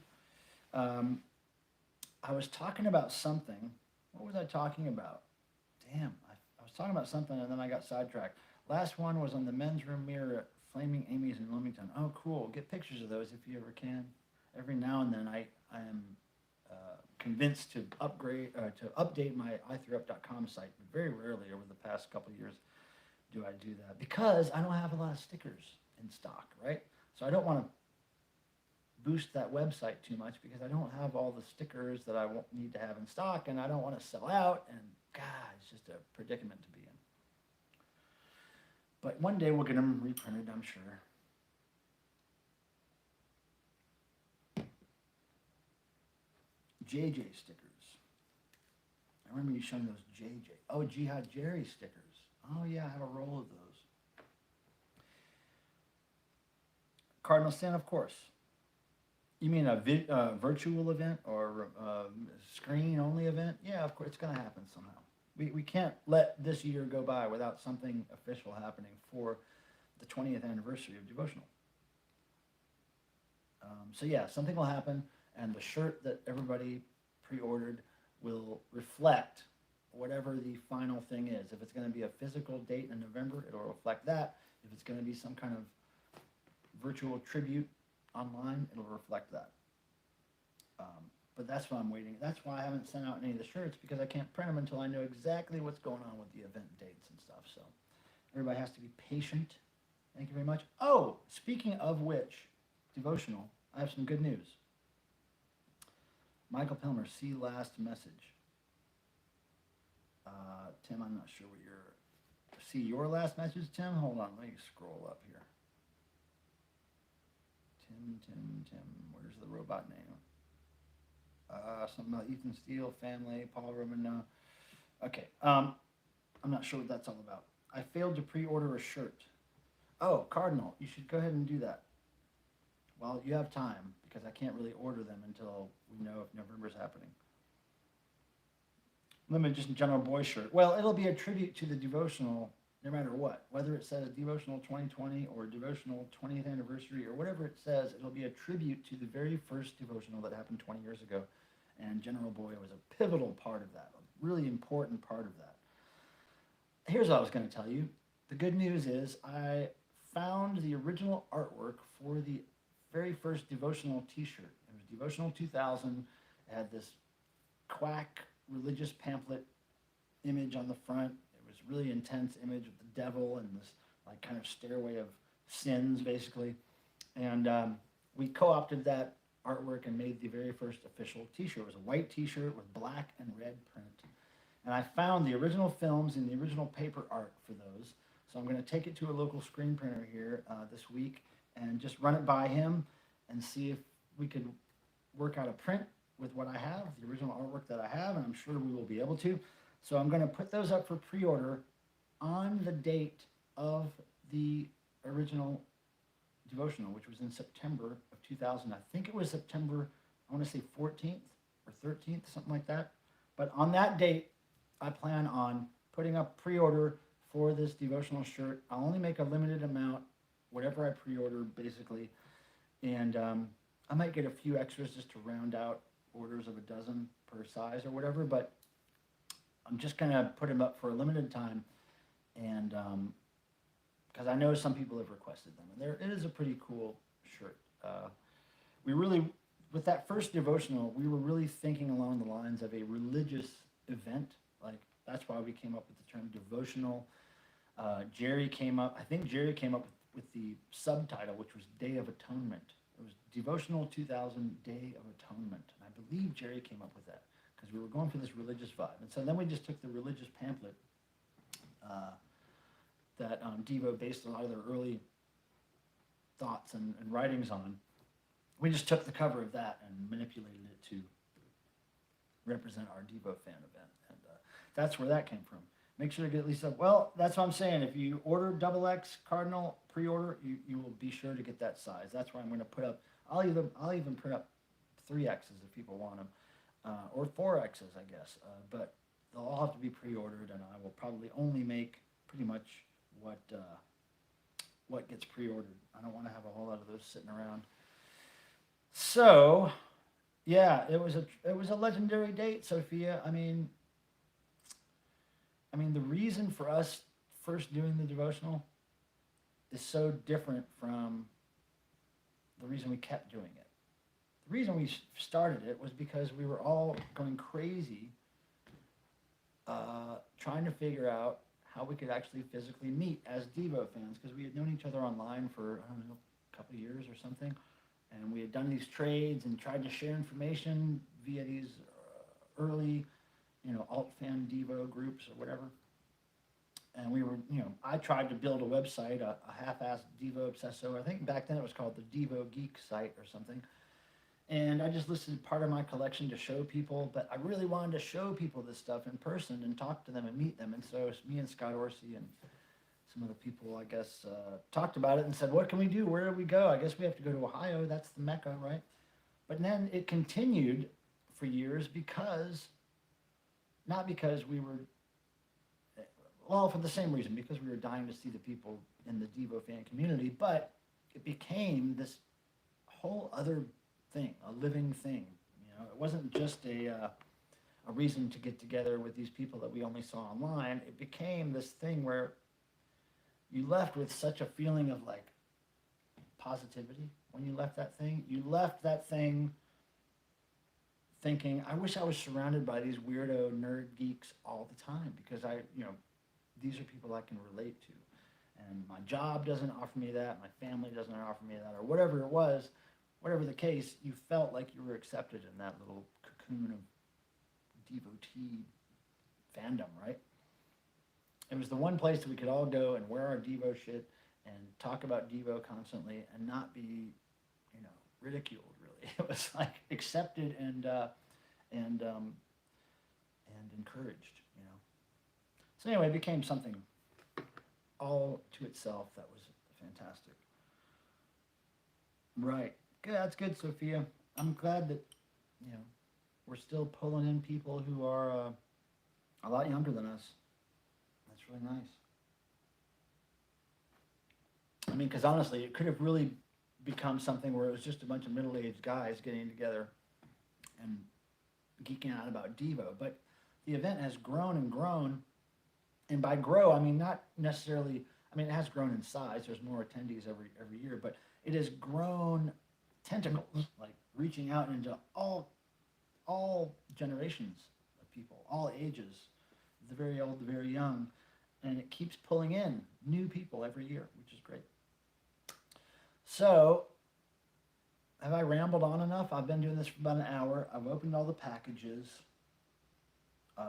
I was talking about something. What was I talking about? Damn, I was talking about something, and then I got sidetracked. Last one was on the men's room mirror at Flaming Amy's in Wilmington. Oh, cool. Get pictures of those if you ever can. Every now and then I am convinced to update my ithrewup.com site. Very rarely over the past couple of years do I do that, because I don't have a lot of stickers in stock, right? So I don't want to boost that website too much, because I don't have all the stickers that I won't need to have in stock, and I don't want to sell out, and God, it's just a predicament to be in. But one day we'll get them reprinted, I'm sure. JJ stickers. I remember you showing those JJ. Oh, Jihad Jerry stickers. Oh yeah, I have a roll of those. Cardinal Sin, of course. You mean a virtual event or a screen-only event? Yeah, of course, it's going to happen somehow. We can't let this year go by without something official happening for the 20th anniversary of Devotional. So yeah, something will happen, and the shirt that everybody pre-ordered will reflect whatever the final thing is. If it's going to be a physical date in November, it'll reflect that. If it's going to be some kind of virtual tribute online, it'll reflect that. But that's why I'm waiting. That's why I haven't sent out any of the shirts, because I can't print them until I know exactly what's going on with the event dates and stuff. So everybody has to be patient. Thank you very much. Oh, speaking of which, Devotional, I have some good news. Michael Pilmer, see last message. Tim, I'm not sure what see your last message, Tim? Hold on, let me scroll up here. Tim, where's the robot name? Something about Ethan Steele, family, Paul Roman. Okay, I'm not sure what that's all about. I failed to pre-order a shirt. Oh, Cardinal, you should go ahead and do that. Well, you have time, because I can't really order them until we know if November's happening. Limited just general boy shirt. Well, it'll be a tribute to the Devotional, no matter what. Whether it says Devotional 2020 or Devotional 20th anniversary or whatever it says, it'll be a tribute to the very first Devotional that happened 20 years ago. And General Boy was a pivotal part of that, a really important part of that. Here's what I was going to tell you. The good news is I found the original artwork for the very first Devotional t-shirt. It was Devotional 2000. It had this quack religious pamphlet image on the front. It was a really intense image of the devil and this like kind of stairway of sins, basically. And we co-opted that artwork and made the very first official t-shirt. It was a white t-shirt with black and red print. And I found the original films and the original paper art for those. So I'm going to take it to a local screen printer here this week and just run it by him and see if we could work out a print with what I have, the original artwork that I have, and I'm sure we will be able to. So I'm going to put those up for pre-order on the date of the original Devotional, which was in September of 2000. I think it was September, I want to say 14th or 13th, something like that. But on that date, I plan on putting up pre-order for this Devotional shirt. I'll only make a limited amount, whatever I pre-order, basically. And I might get a few extras just to round out orders of a dozen per size or whatever, but I'm just going to put them up for a limited time. And because I know some people have requested them, and it is a pretty cool shirt. We really, with that first devotional, we were really thinking along the lines of a religious event. Like that's why we came up with the term devotional. Jerry came up. I think Jerry came up with the subtitle, which was Day of Atonement. It was Devotional 2000 Day of Atonement, and I believe Jerry came up with that because we were going for this religious vibe. And so then we just took the religious pamphlet that Devo based a lot of their early thoughts and writings on. We just took the cover of that and manipulated it to represent our Devo fan event. And that's where that came from. Make sure to get at least up. Well, that's what I'm saying. If you order XX Cardinal pre-order, you will be sure to get that size. That's why I'm going to put up. I'll even print up 3Xs if people want them, or 4Xs, I guess. But they'll all have to be pre-ordered, and I will probably only make pretty much what gets pre-ordered. I don't want to have a whole lot of those sitting around. So, yeah, it was a legendary date, Sophia. I mean, the reason for us first doing the devotional is so different from the reason we kept doing it. The reason we started it was because we were all going crazy trying to figure out how we could actually physically meet as Devo fans, because we had known each other online for, I don't know, a couple of years or something, and we had done these trades and tried to share information via these early, alt fan Devo groups or whatever. And we were, I tried to build a website, a half-assed Devo Obsesso. I think back then it was called the Devo Geek site or something. And I just listed part of my collection to show people, but I really wanted to show people this stuff in person and talk to them and meet them. And so me and Scott Orsi and some other people, I guess, talked about it and said, what can we do? Where do we go? I guess we have to go to Ohio. That's the Mecca, right? But then it continued for years not because we were, well, for the same reason, because we were dying to see the people in the Devo fan community, but it became this whole other thing, a living thing. It wasn't just a reason to get together with these people that we only saw online. It became this thing where you left with such a feeling of like positivity when you left that thing. You left that thing thinking, I wish I was surrounded by these weirdo nerd geeks all the time, because these are people I can relate to. And my job doesn't offer me that, my family doesn't offer me that, or whatever it was. Whatever the case, you felt like you were accepted in that little cocoon of devotee fandom, right? It was the one place that we could all go and wear our Devo shit and talk about Devo constantly and not be, ridiculed, really. It was like accepted and encouraged, So anyway, it became something all to itself that was fantastic. Right. Good. That's good, Sophia. I'm glad that, we're still pulling in people who are a lot younger than us. That's really nice. I mean, because honestly, it could have really become something where it was just a bunch of middle-aged guys getting together and geeking out about Devo. But the event has grown and grown. And by grow, I mean not necessarily, it has grown in size. There's more attendees every year, but it has grown tentacles, like reaching out into all generations of people, all ages, the very old, the very young, and it keeps pulling in new people every year, which is great. So, have I rambled on enough? I've been doing this for about an hour. I've opened all the packages. We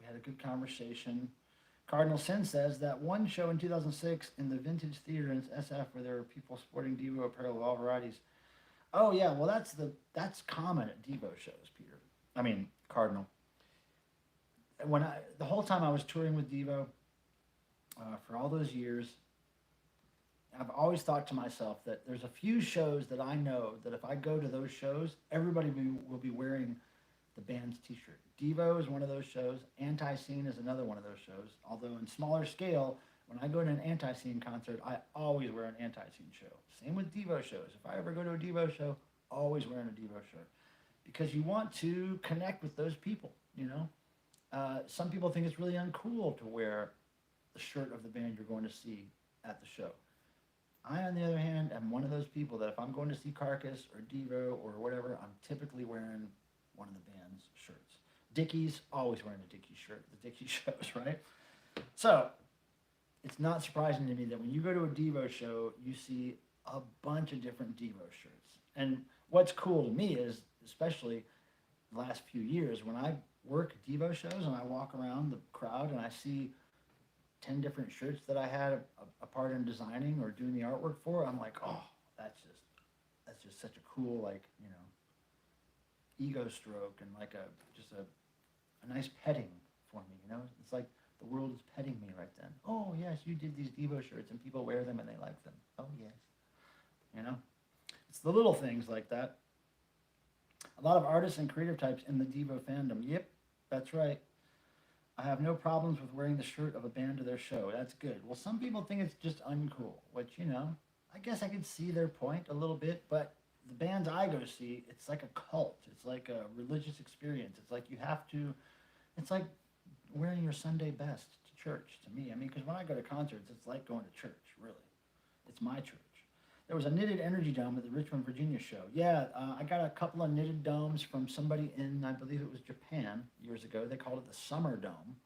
had a good conversation. Cardinal Sin says that one show in 2006 in the Vintage Theater in SF where there were people sporting Devo apparel of all varieties. Oh yeah, well that's common at Devo shows, Peter. Cardinal. The whole time I was touring with Devo for all those years, I've always thought to myself that there's a few shows that I know that if I go to those shows, everybody will be wearing the band's t-shirt. Devo is one of those shows. Anti-Scene is another one of those shows. Although in smaller scale, when I go to an Anti-Scene concert, I always wear an Anti-Scene show. Same with Devo shows. If I ever go to a Devo show, always wearing a Devo shirt. Because you want to connect with those people, Some people think it's really uncool to wear the shirt of the band you're going to see at the show. I, on the other hand, am one of those people that if I'm going to see Carcass or Devo or whatever, I'm typically wearing one of the band's shirts. Dickies, always wearing a Dickie shirt, the Dickie shows, right? So it's not surprising to me that when you go to a Devo show, you see a bunch of different Devo shirts. And what's cool to me is, especially the last few years, when I work Devo shows and I walk around the crowd and I see 10 different shirts that I had a part in designing or doing the artwork for, I'm like, oh, that's just such a cool, like, ego stroke and like a nice petting for me, It's like the world is petting me right then. Oh, yes, you did these Devo shirts and people wear them and they like them. Oh, yes. It's the little things like that. A lot of artists and creative types in the Devo fandom. Yep, that's right. I have no problems with wearing the shirt of a band to their show. That's good. Well, some people think it's just uncool, which, I guess I could see their point a little bit, but the bands I go see, it's like a cult. It's like a religious experience. It's like it's like wearing your Sunday best to church to me. I mean, because when I go to concerts, it's like going to church, really. It's my church. There was a knitted energy dome at the Richmond, Virginia show. Yeah, I got a couple of knitted domes from somebody in, I believe it was Japan years ago. They called it the Summer Dome.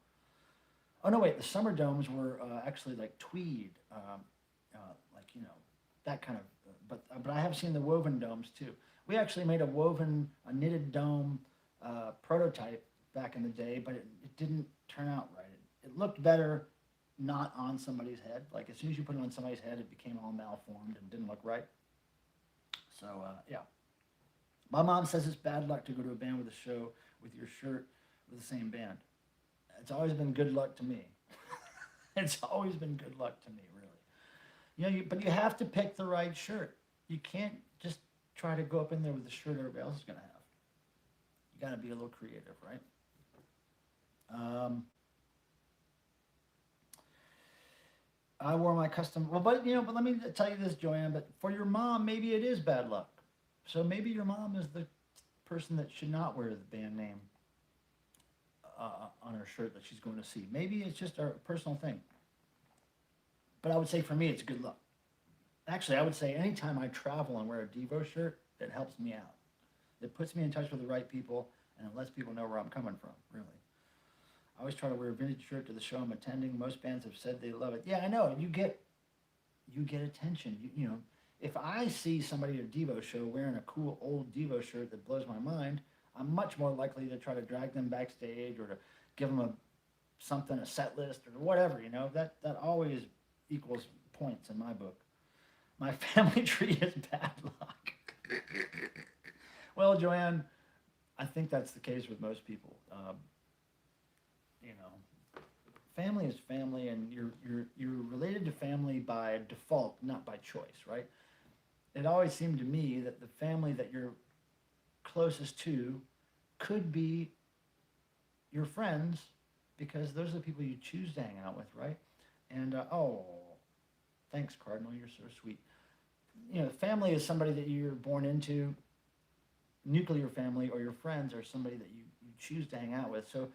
Oh, no, wait, the Summer Domes were actually like tweed, that kind of, but I have seen the woven domes too. We actually made a knitted dome prototype back in the day, but it didn't turn out right. It looked better not on somebody's head. Like as soon as you put it on somebody's head, it became all malformed and didn't look right. So yeah, my mom says it's bad luck to go to a band with a show with your shirt with the same band. It's always been good luck to me. It's always been good luck to me, really. But you have to pick the right shirt. You can't just try to go up in there with the shirt everybody else is going to have. You got to be a little creative, right? I wore my custom. Well, but let me tell you this, Joanne. But for your mom, maybe it is bad luck. So maybe your mom is the person that should not wear the band name on her shirt that she's going to see. Maybe it's just a personal thing. But I would say for me, it's good luck. Actually, I would say anytime I travel and wear a Devo shirt, it helps me out. It puts me in touch with the right people, and it lets people know where I'm coming from, really. I always try to wear a vintage shirt to the show I'm attending. Most bands have said they love it. Yeah, I know. You get attention. If I see somebody at a Devo show wearing a cool old Devo shirt that blows my mind, I'm much more likely to try to drag them backstage or to give them a set list or whatever. That always equals points in my book. My family tree is bad luck. Well, Joanne, I think that's the case with most people. Family is family, and you're related to family by default, not by choice, right? It always seemed to me that the family that you're closest to could be your friends, because those are the people you choose to hang out with, right? And thanks, Cardinal, you're so sweet. Family is somebody that you're born into. Nuclear family or your friends are somebody that you choose to hang out with. So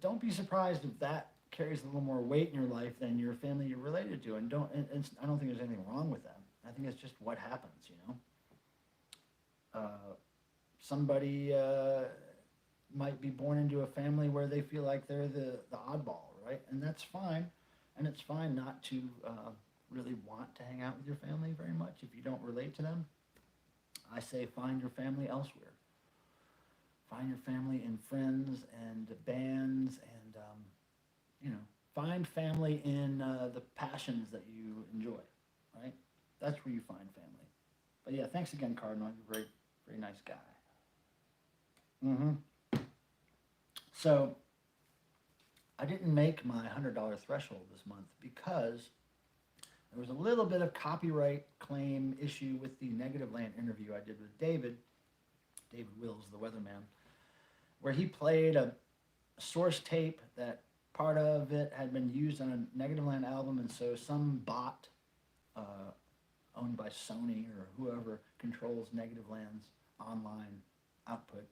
don't be surprised if that carries a little more weight in your life than your family you're related to. And I don't think there's anything wrong with that. I think it's just what happens, Somebody might be born into a family where they feel like they're the oddball, right? And that's fine. And it's fine not to really want to hang out with your family very much if you don't relate to them. I say find your family elsewhere. Find your family in friends and bands, and find family in the passions that you enjoy, right? That's where you find family. But yeah, thanks again, Cardinal. You're a very, very nice guy. So I didn't make my $100 threshold this month because there was a little bit of copyright claim issue with the Negative Land interview I did with David Wills, the weatherman, where he played a source tape that part of it had been used on a Negative Land album, and so some bot owned by Sony or whoever controls Negative Land's online output,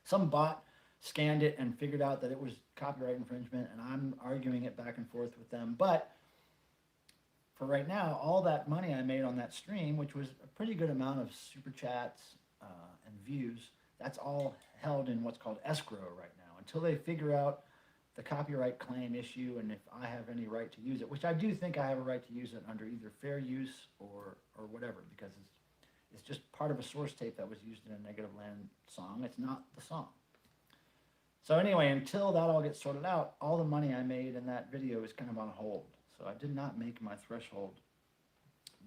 some bot scanned it and figured out that it was copyright infringement, and I'm arguing it back and forth with them. But for right now, all that money I made on that stream, which was a pretty good amount of super chats and views, that's all held in what's called escrow right now until they figure out the copyright claim issue and if I have any right to use it, which I do think I have a right to use it under either fair use or whatever, because it's just part of a source tape that was used in a Negative Land song. It's not the song. So anyway, until that all gets sorted out, all the money I made in that video is kind of on hold. So I did not make my threshold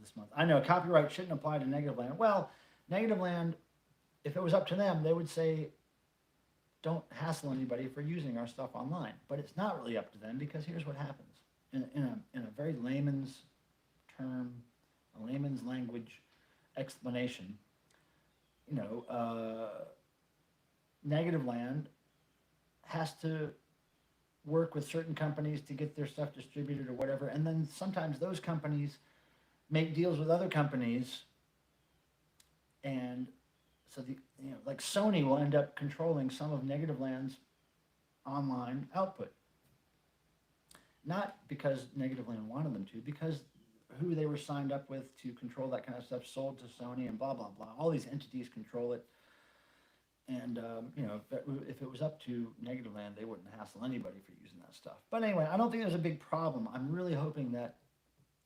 this month. I know copyright shouldn't apply to Negative Land. Well, Negative Land, if it was up to them, they would say, don't hassle anybody for using our stuff online. But it's not really up to them, because here's what happens. In a very layman's term, a layman's language explanation, Negative Land has to work with certain companies to get their stuff distributed or whatever, and then sometimes those companies make deals with other companies, and so like Sony will end up controlling some of Negative Land's online output. Not because Negative Land wanted them to, because who they were signed up with to control that kind of stuff sold to Sony and blah, blah, blah. All these entities control it. And, if it was up to Negative Land, they wouldn't hassle anybody for using that stuff. But anyway, I don't think there's a big problem. I'm really hoping that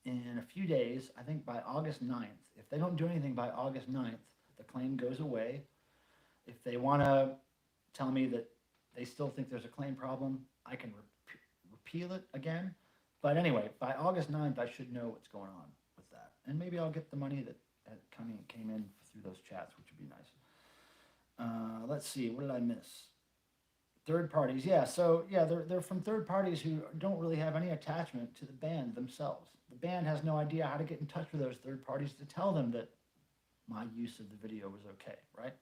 in a few days, I think by August 9th, if they don't do anything by August 9th, the claim goes away. If they want to tell me that they still think there's a claim problem, I can repeal it again. But anyway, by August 9th, I should know what's going on with that. And maybe I'll get the money that came in through those chats, which would be nice. Let's see, what did I miss? Third parties, yeah. So yeah, they're from third parties who don't really have any attachment to the band themselves. The band has no idea how to get in touch with those third parties to tell them that my use of the video was okay, right?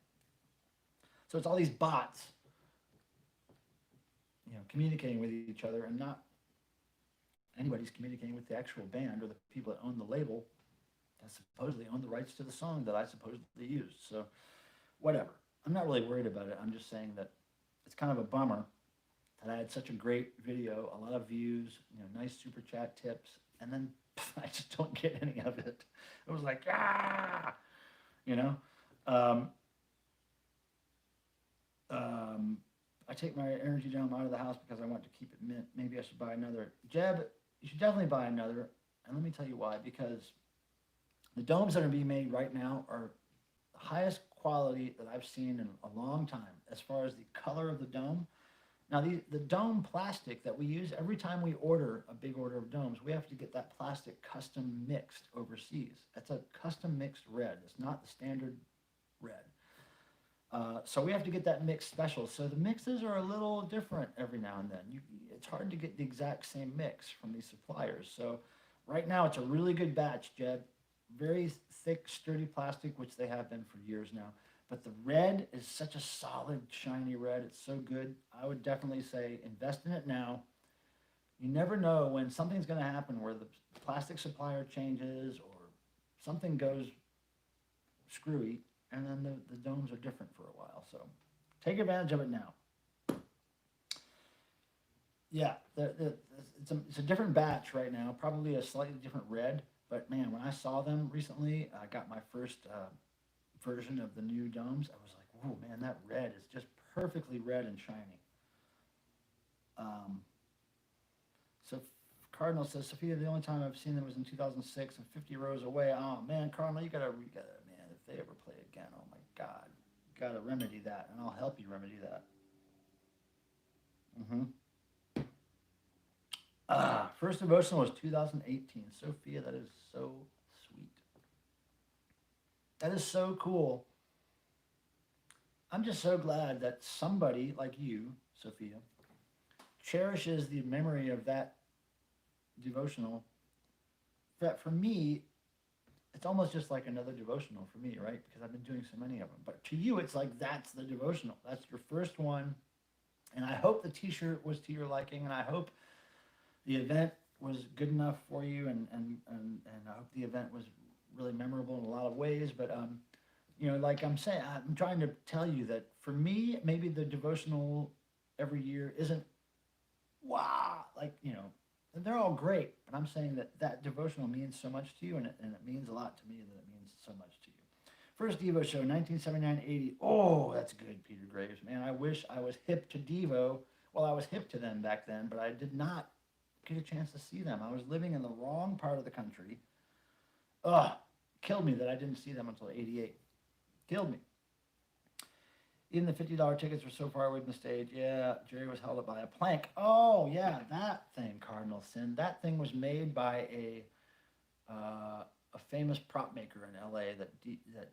So it's all these bots, communicating with each other, and not anybody's communicating with the actual band or the people that own the label that supposedly own the rights to the song that I supposedly used. So whatever. I'm not really worried about it. I'm just saying that it's kind of a bummer that I had such a great video, a lot of views, nice super chat tips, and then I just don't get any of it. It was like, I take my energy dome out of the house because I want to keep it mint. Maybe I should buy another. Jeb, you should definitely buy another. And let me tell you why. Because the domes that are being made right now are the highest quality that I've seen in a long time as far as the color of the dome. Now, the dome plastic that we use, every time we order a big order of domes, we have to get that plastic custom mixed overseas. That's a custom mixed red. It's not the standard red. So we have to get that mix special. So the mixes are a little different every now and then. It's hard to get the exact same mix from these suppliers. So right now it's a really good batch, Jed. Very thick, sturdy plastic, which they have been for years now. But the red is such a solid, shiny red. It's so good. I would definitely say invest in it now. You never know when something's going to happen where the plastic supplier changes or something goes screwy, and then the domes are different for a while. So take advantage of it now. Yeah, it's a different batch right now, probably a slightly different red. But man, when I saw them recently, I got my first version of the new domes. I was like, whoa, man, that red is just perfectly red and shiny. So Cardinal says, Sophia, the only time I've seen them was in 2006 and 50 rows away. Oh man, Cardinal, you gotta, man, if they ever play again, oh my God, you gotta remedy that, and I'll help you remedy that. First devotional was 2018. Sophia, that is so sweet. That is so cool. I'm just so glad that somebody like you, Sophia, cherishes the memory of that devotional. That for me, it's almost just like another devotional for me, right? Because I've been doing so many of them. But to you, it's like that's the devotional. That's your first one. And I hope the t-shirt was to your liking, and I hope the event was good enough for you, and I hope the event was really memorable in a lot of ways. But like I'm saying, I'm trying to tell you that for me, maybe the devotional every year isn't wow, like they're all great, but I'm saying that that devotional means so much to you, and it means a lot to me that it means so much to you. First Devo show, 1979-80. Oh, that's good, Peter Graves. Man, I wish I was hip to Devo. Well, I was hip to them back then, but I did not get a chance to see them. I was living in the wrong part of the country. Ugh, killed me that I didn't see them until 88. Killed me. Even the $50 tickets were so far away from the stage. Yeah, Jerry was held up by a plank. Oh, yeah, that thing, Cardinal Sin. That thing was made by a famous prop maker in LA that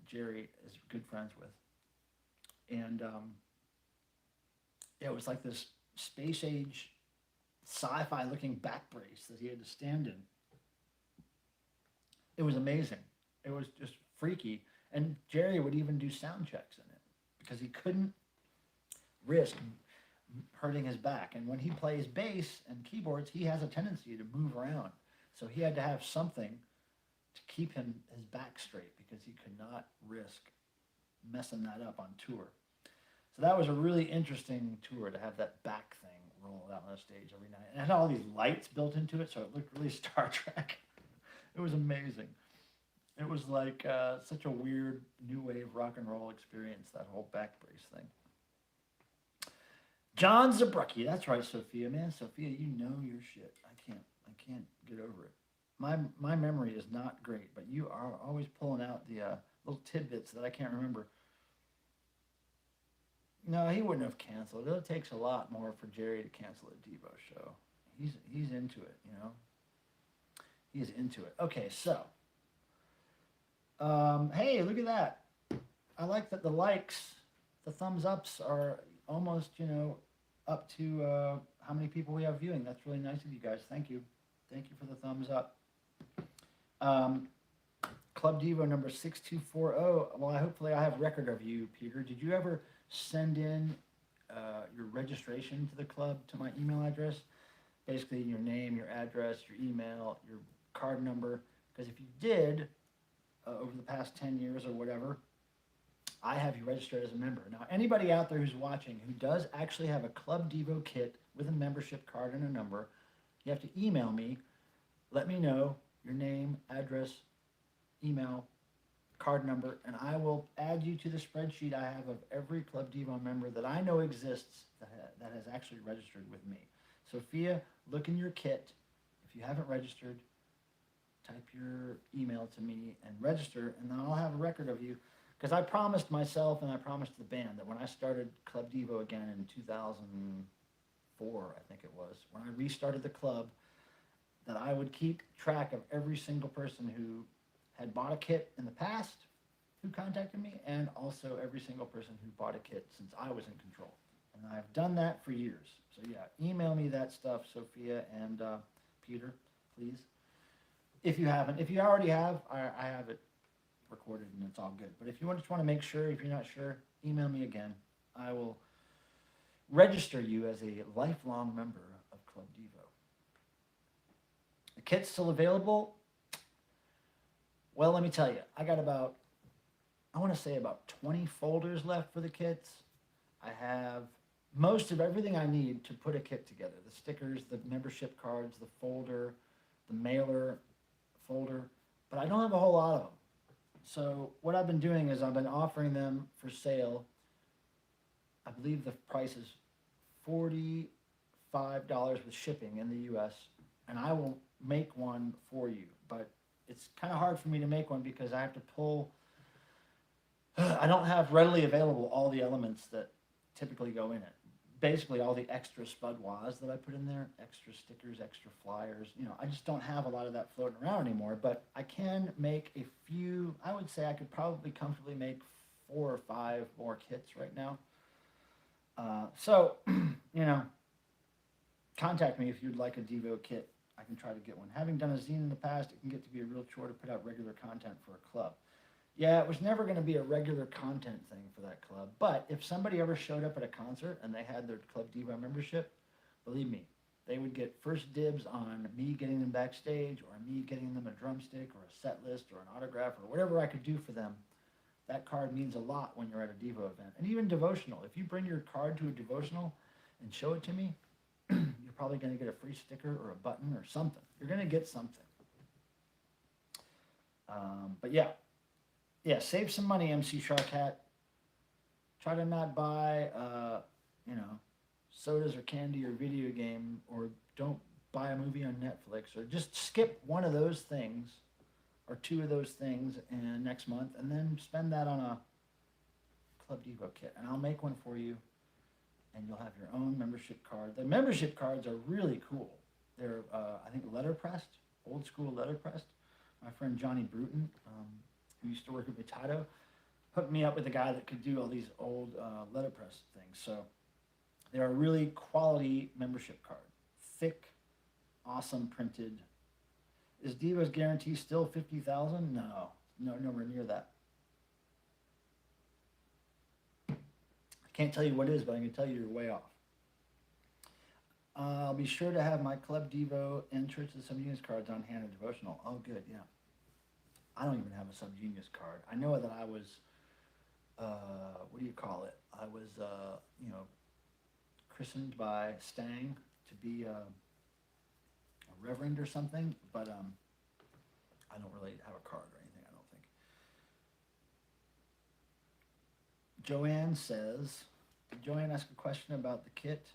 Jerry is good friends with. And it was like this space age sci-fi looking back brace that he had to stand in. It was amazing. It was just freaky. And Jerry would even do sound checks in it because he couldn't risk hurting his back. And when he plays bass and keyboards, he has a tendency to move around. So he had to have something to keep his back straight because he could not risk messing that up on tour. So that was a really interesting tour to have that back thing roll out on the stage every night. And it had all these lights built into it, so it looked really Star Trek. It was amazing. It was like such a weird new wave rock and roll experience, that whole back brace thing. John Zabrucki, that's right, Sophia. Man, Sophia, you know your shit. I can't get over it. My memory is not great, but you are always pulling out the little tidbits that I can't remember. No, he wouldn't have canceled. It takes a lot more for Jerry to cancel a Devo show. He's into it, you know. He's into it. Okay, so. Hey, look at that. I like that the likes, the thumbs ups are almost, you know, up to how many people we have viewing. That's really nice of you guys. Thank you. Thank you for the thumbs up. Club Devo number 6240. Well, hopefully I have record of you, Peter. Did you ever send in your registration to the club to my email address? Basically your name, your address, your email, your card number. Because if you did, over the past 10 years or whatever, I have you registered as a member. Now, anybody out there who's watching who does actually have a Club Devo kit with a membership card and a number, you have to email me. Let me know your name, address, email, card number, and I will add you to the spreadsheet I have of every Club Devo member that I know exists that has actually registered with me. Sophia, look in your kit. If you haven't registered, type your email to me and register, and then I'll have a record of you. Because I promised myself and I promised the band that when I started Club Devo again in 2004, I think it was, when I restarted the club, that I would keep track of every single person who had bought a kit in the past who contacted me, and also every single person who bought a kit since I was in control. And I've done that for years. So yeah, email me that stuff, Sophia and Peter, please. If you haven't. If you already have, I have it recorded and it's all good. But if you just want to make sure, if you're not sure, email me again. I will register you as a lifelong member of Club Devo. The kit's still available. Well, let me tell you, I got about 20 folders left for the kits. I have most of everything I need to put a kit together. The stickers, the membership cards, the folder, the mailer folder, but I don't have a whole lot of them. So what I've been doing is I've been offering them for sale. I believe the price is $45 with shipping in the U.S., and I will make one for you. But it's kind of hard for me to make one because I have to pull. I don't have readily available all the elements that typically go in it. Basically, all the extra spud wahs that I put in there, extra stickers, extra flyers. You know, I just don't have a lot of that floating around anymore. But I can make a few. I would say I could probably comfortably make 4 or 5 more kits right now. So, you know, contact me if you'd like a Devo kit. I can try to get one. Having done a zine in the past, it can get to be a real chore to put out regular content for a club. Yeah, it was never going to be a regular content thing for that club. But if somebody ever showed up at a concert and they had their Club Devo membership, believe me, they would get first dibs on me getting them backstage or me getting them a drumstick or a set list or an autograph or whatever I could do for them. That card means a lot when you're at a Devo event. And even devotional. If you bring your card to a devotional and show it to me, you're probably going to get a free sticker or a button or something. You're going to get something. But yeah, save some money, MC Shark Hat. Try to not buy, sodas or candy or video game, or don't buy a movie on Netflix, or just skip one of those things or two of those things next month, and then spend that on a Club Devo kit. And I'll make one for you, and you'll have your own membership card. The membership cards are really cool. They're, I think, letterpressed, old school letterpressed. My friend Johnny Bruton, who used to work at Potato, hooked me up with a guy that could do all these old letterpress things. So they're a really quality membership card. Thick, awesome printed. Is Devo's guarantee still 50,000? No, nowhere near that. I can't tell you what it is, but I can tell you you're way off. I'll be sure to have my Club Devo and Church of the Subgenius cards on hand in Devotional. Oh, good, yeah. I don't even have a Subgenius card. I know that I was, what do you call it? I was, christened by Stang to be a reverend or something, but I don't really have a card or anything, I don't think. Joanne says, did Joanne ask a question about the kit?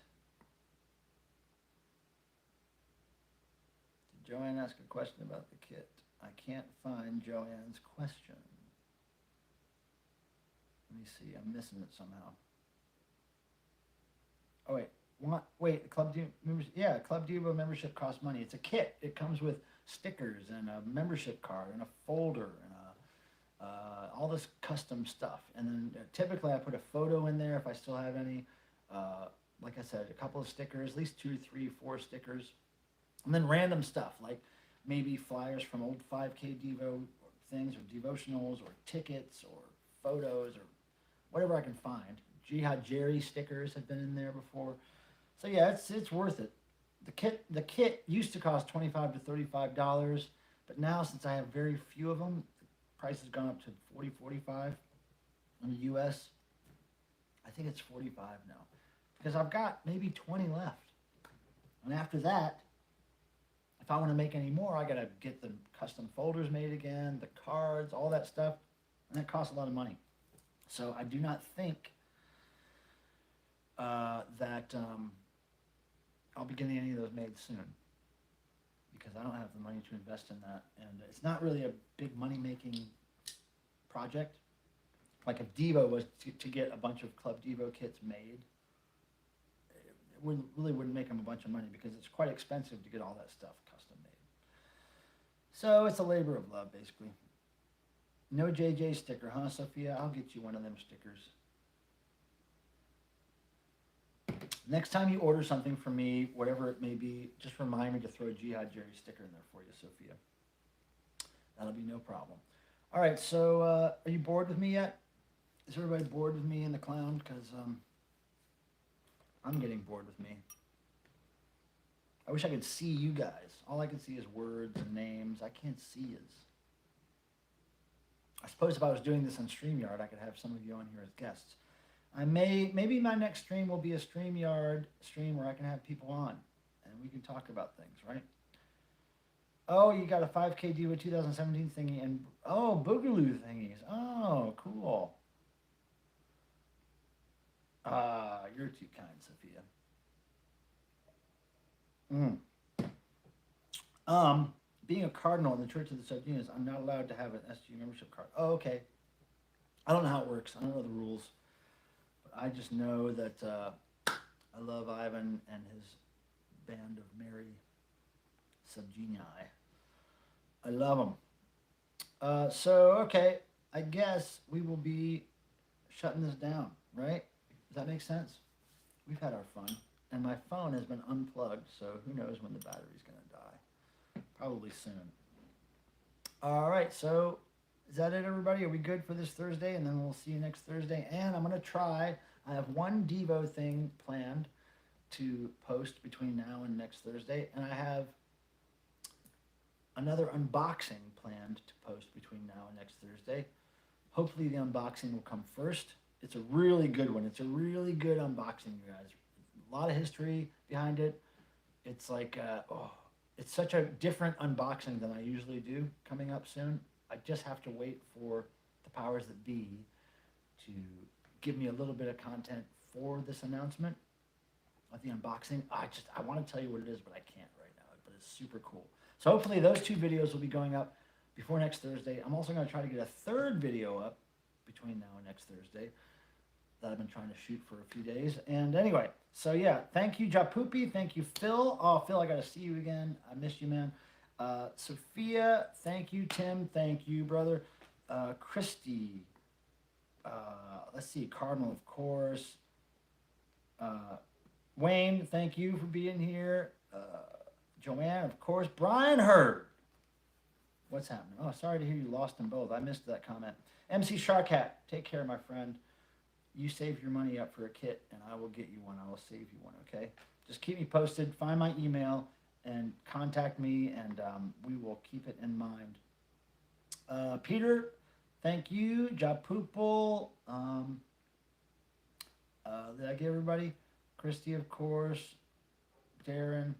Did Joanne ask a question about the kit? I can't find Joanne's question. Let me see, I'm missing it somehow. Oh, wait, Club Devo membership, Club Devo membership costs money. It's a kit. It comes with stickers and a membership card and a folder and all this custom stuff. And then typically I put a photo in there if I still have any. Like I said, a couple of stickers, at least 2, 3, 4 stickers. And then random stuff, like maybe flyers from old 5K Devo things, or devotionals, or tickets, or photos, or whatever I can find. Jihad Jerry stickers have been in there before. So yeah, it's worth it. The kit used to cost $25 to $35, but now since I have very few of them, the price has gone up to $40, $45 in the US. I think it's $45 now, because I've got maybe 20 left. And after that, if I want to make any more, I got to get the custom folders made again, the cards, all that stuff, and that costs a lot of money. So I do not think that I'll be getting any of those made soon, because I don't have the money to invest in that, and it's not really a big money-making project. Like if Divo was to get a bunch of Club Devo kits made, it really wouldn't make them a bunch of money, because it's quite expensive to get all that stuff custom made. So it's a labor of love, basically. No JJ sticker, huh, Sophia? I'll get you one of them stickers. Next time you order something from me, whatever it may be, just remind me to throw a Jihad Jerry sticker in there for you, Sophia. That'll be no problem. All right, so are you bored with me yet? Is everybody bored with me and the clown? Because I'm getting bored with me. I wish I could see you guys. All I can see is words and names. I can't see is. I suppose if I was doing this on StreamYard, I could have some of you on here as guests. Maybe my next stream will be a StreamYard stream where I can have people on and we can talk about things, right? Oh, you got a 5K Devo 2017 thingy, and Boogaloo thingies. Oh, cool. You're too kind, Sophia. Being a cardinal in the Church of the Subgenius, I'm not allowed to have an SG membership card. Oh, okay. I don't know how it works. I don't know the rules. But I just know that I love Ivan and his band of merry Subgenii. I love them. So, okay, I guess we will be shutting this down, right? Does that make sense? We've had our fun. And my phone has been unplugged, so who knows when the battery's going to die. Probably soon. All right, so is that it, everybody? Are we good for this Thursday? And then we'll see you next Thursday. And I'm going to try, I have one Devo thing planned to post between now and next Thursday. And I have another unboxing planned to post between now and next Thursday. Hopefully the unboxing will come first. It's a really good one. It's a really good unboxing, you guys. A lot of history behind it. It's like, it's such a different unboxing than I usually do coming up soon. I just have to wait for the powers that be to give me a little bit of content for this announcement of the unboxing. I want to tell you what it is, but I can't right now. But it's super cool. So hopefully those 2 videos will be going up before next Thursday. I'm also going to try to get a 3rd video up between now and next Thursday that I've been trying to shoot for a few days. And anyway, so yeah, thank you, Devo Ppe. Thank you, Phil. Oh, Phil, I got to see you again. I missed you, man. Sophia, thank you. Tim, thank you, brother. Christy, let's see, Cardinal, of course. Wayne, thank you for being here. Joanne, of course. Brian Hurd. What's happening? Oh, sorry to hear you lost them both. I missed that comment. MC Sharkhat, take care, my friend. You save your money up for a kit, and I will get you one. I will save you one, okay? Just keep me posted. Find my email and contact me, and we will keep it in mind. Peter, thank you. Japupal. Did I get everybody? Christy, of course. Darren.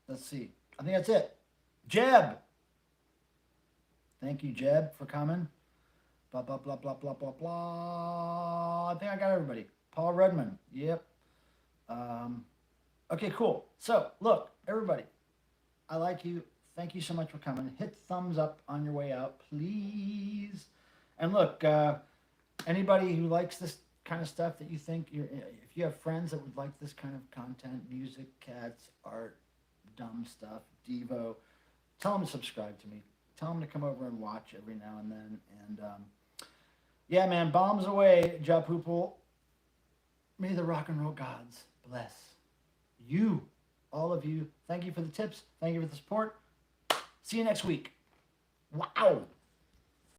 Let's see. I think that's it. Jeb. Thank you, Jeb, for coming. Blah, blah, blah, blah, blah, blah, blah. I think I got everybody. Paul Redman. Yep. Okay, cool. So, look, everybody, I like you. Thank you so much for coming. Hit thumbs up on your way out, please. And look, anybody who likes this kind of stuff that you think, if you have friends that would like this kind of content, music, cats, art, dumb stuff, Devo, tell them to subscribe to me. Tell them to come over and watch every now and then. And yeah, man, bombs away, Japupal. May the rock and roll gods bless you, all of you. Thank you for the tips. Thank you for the support. See you next week. Wow.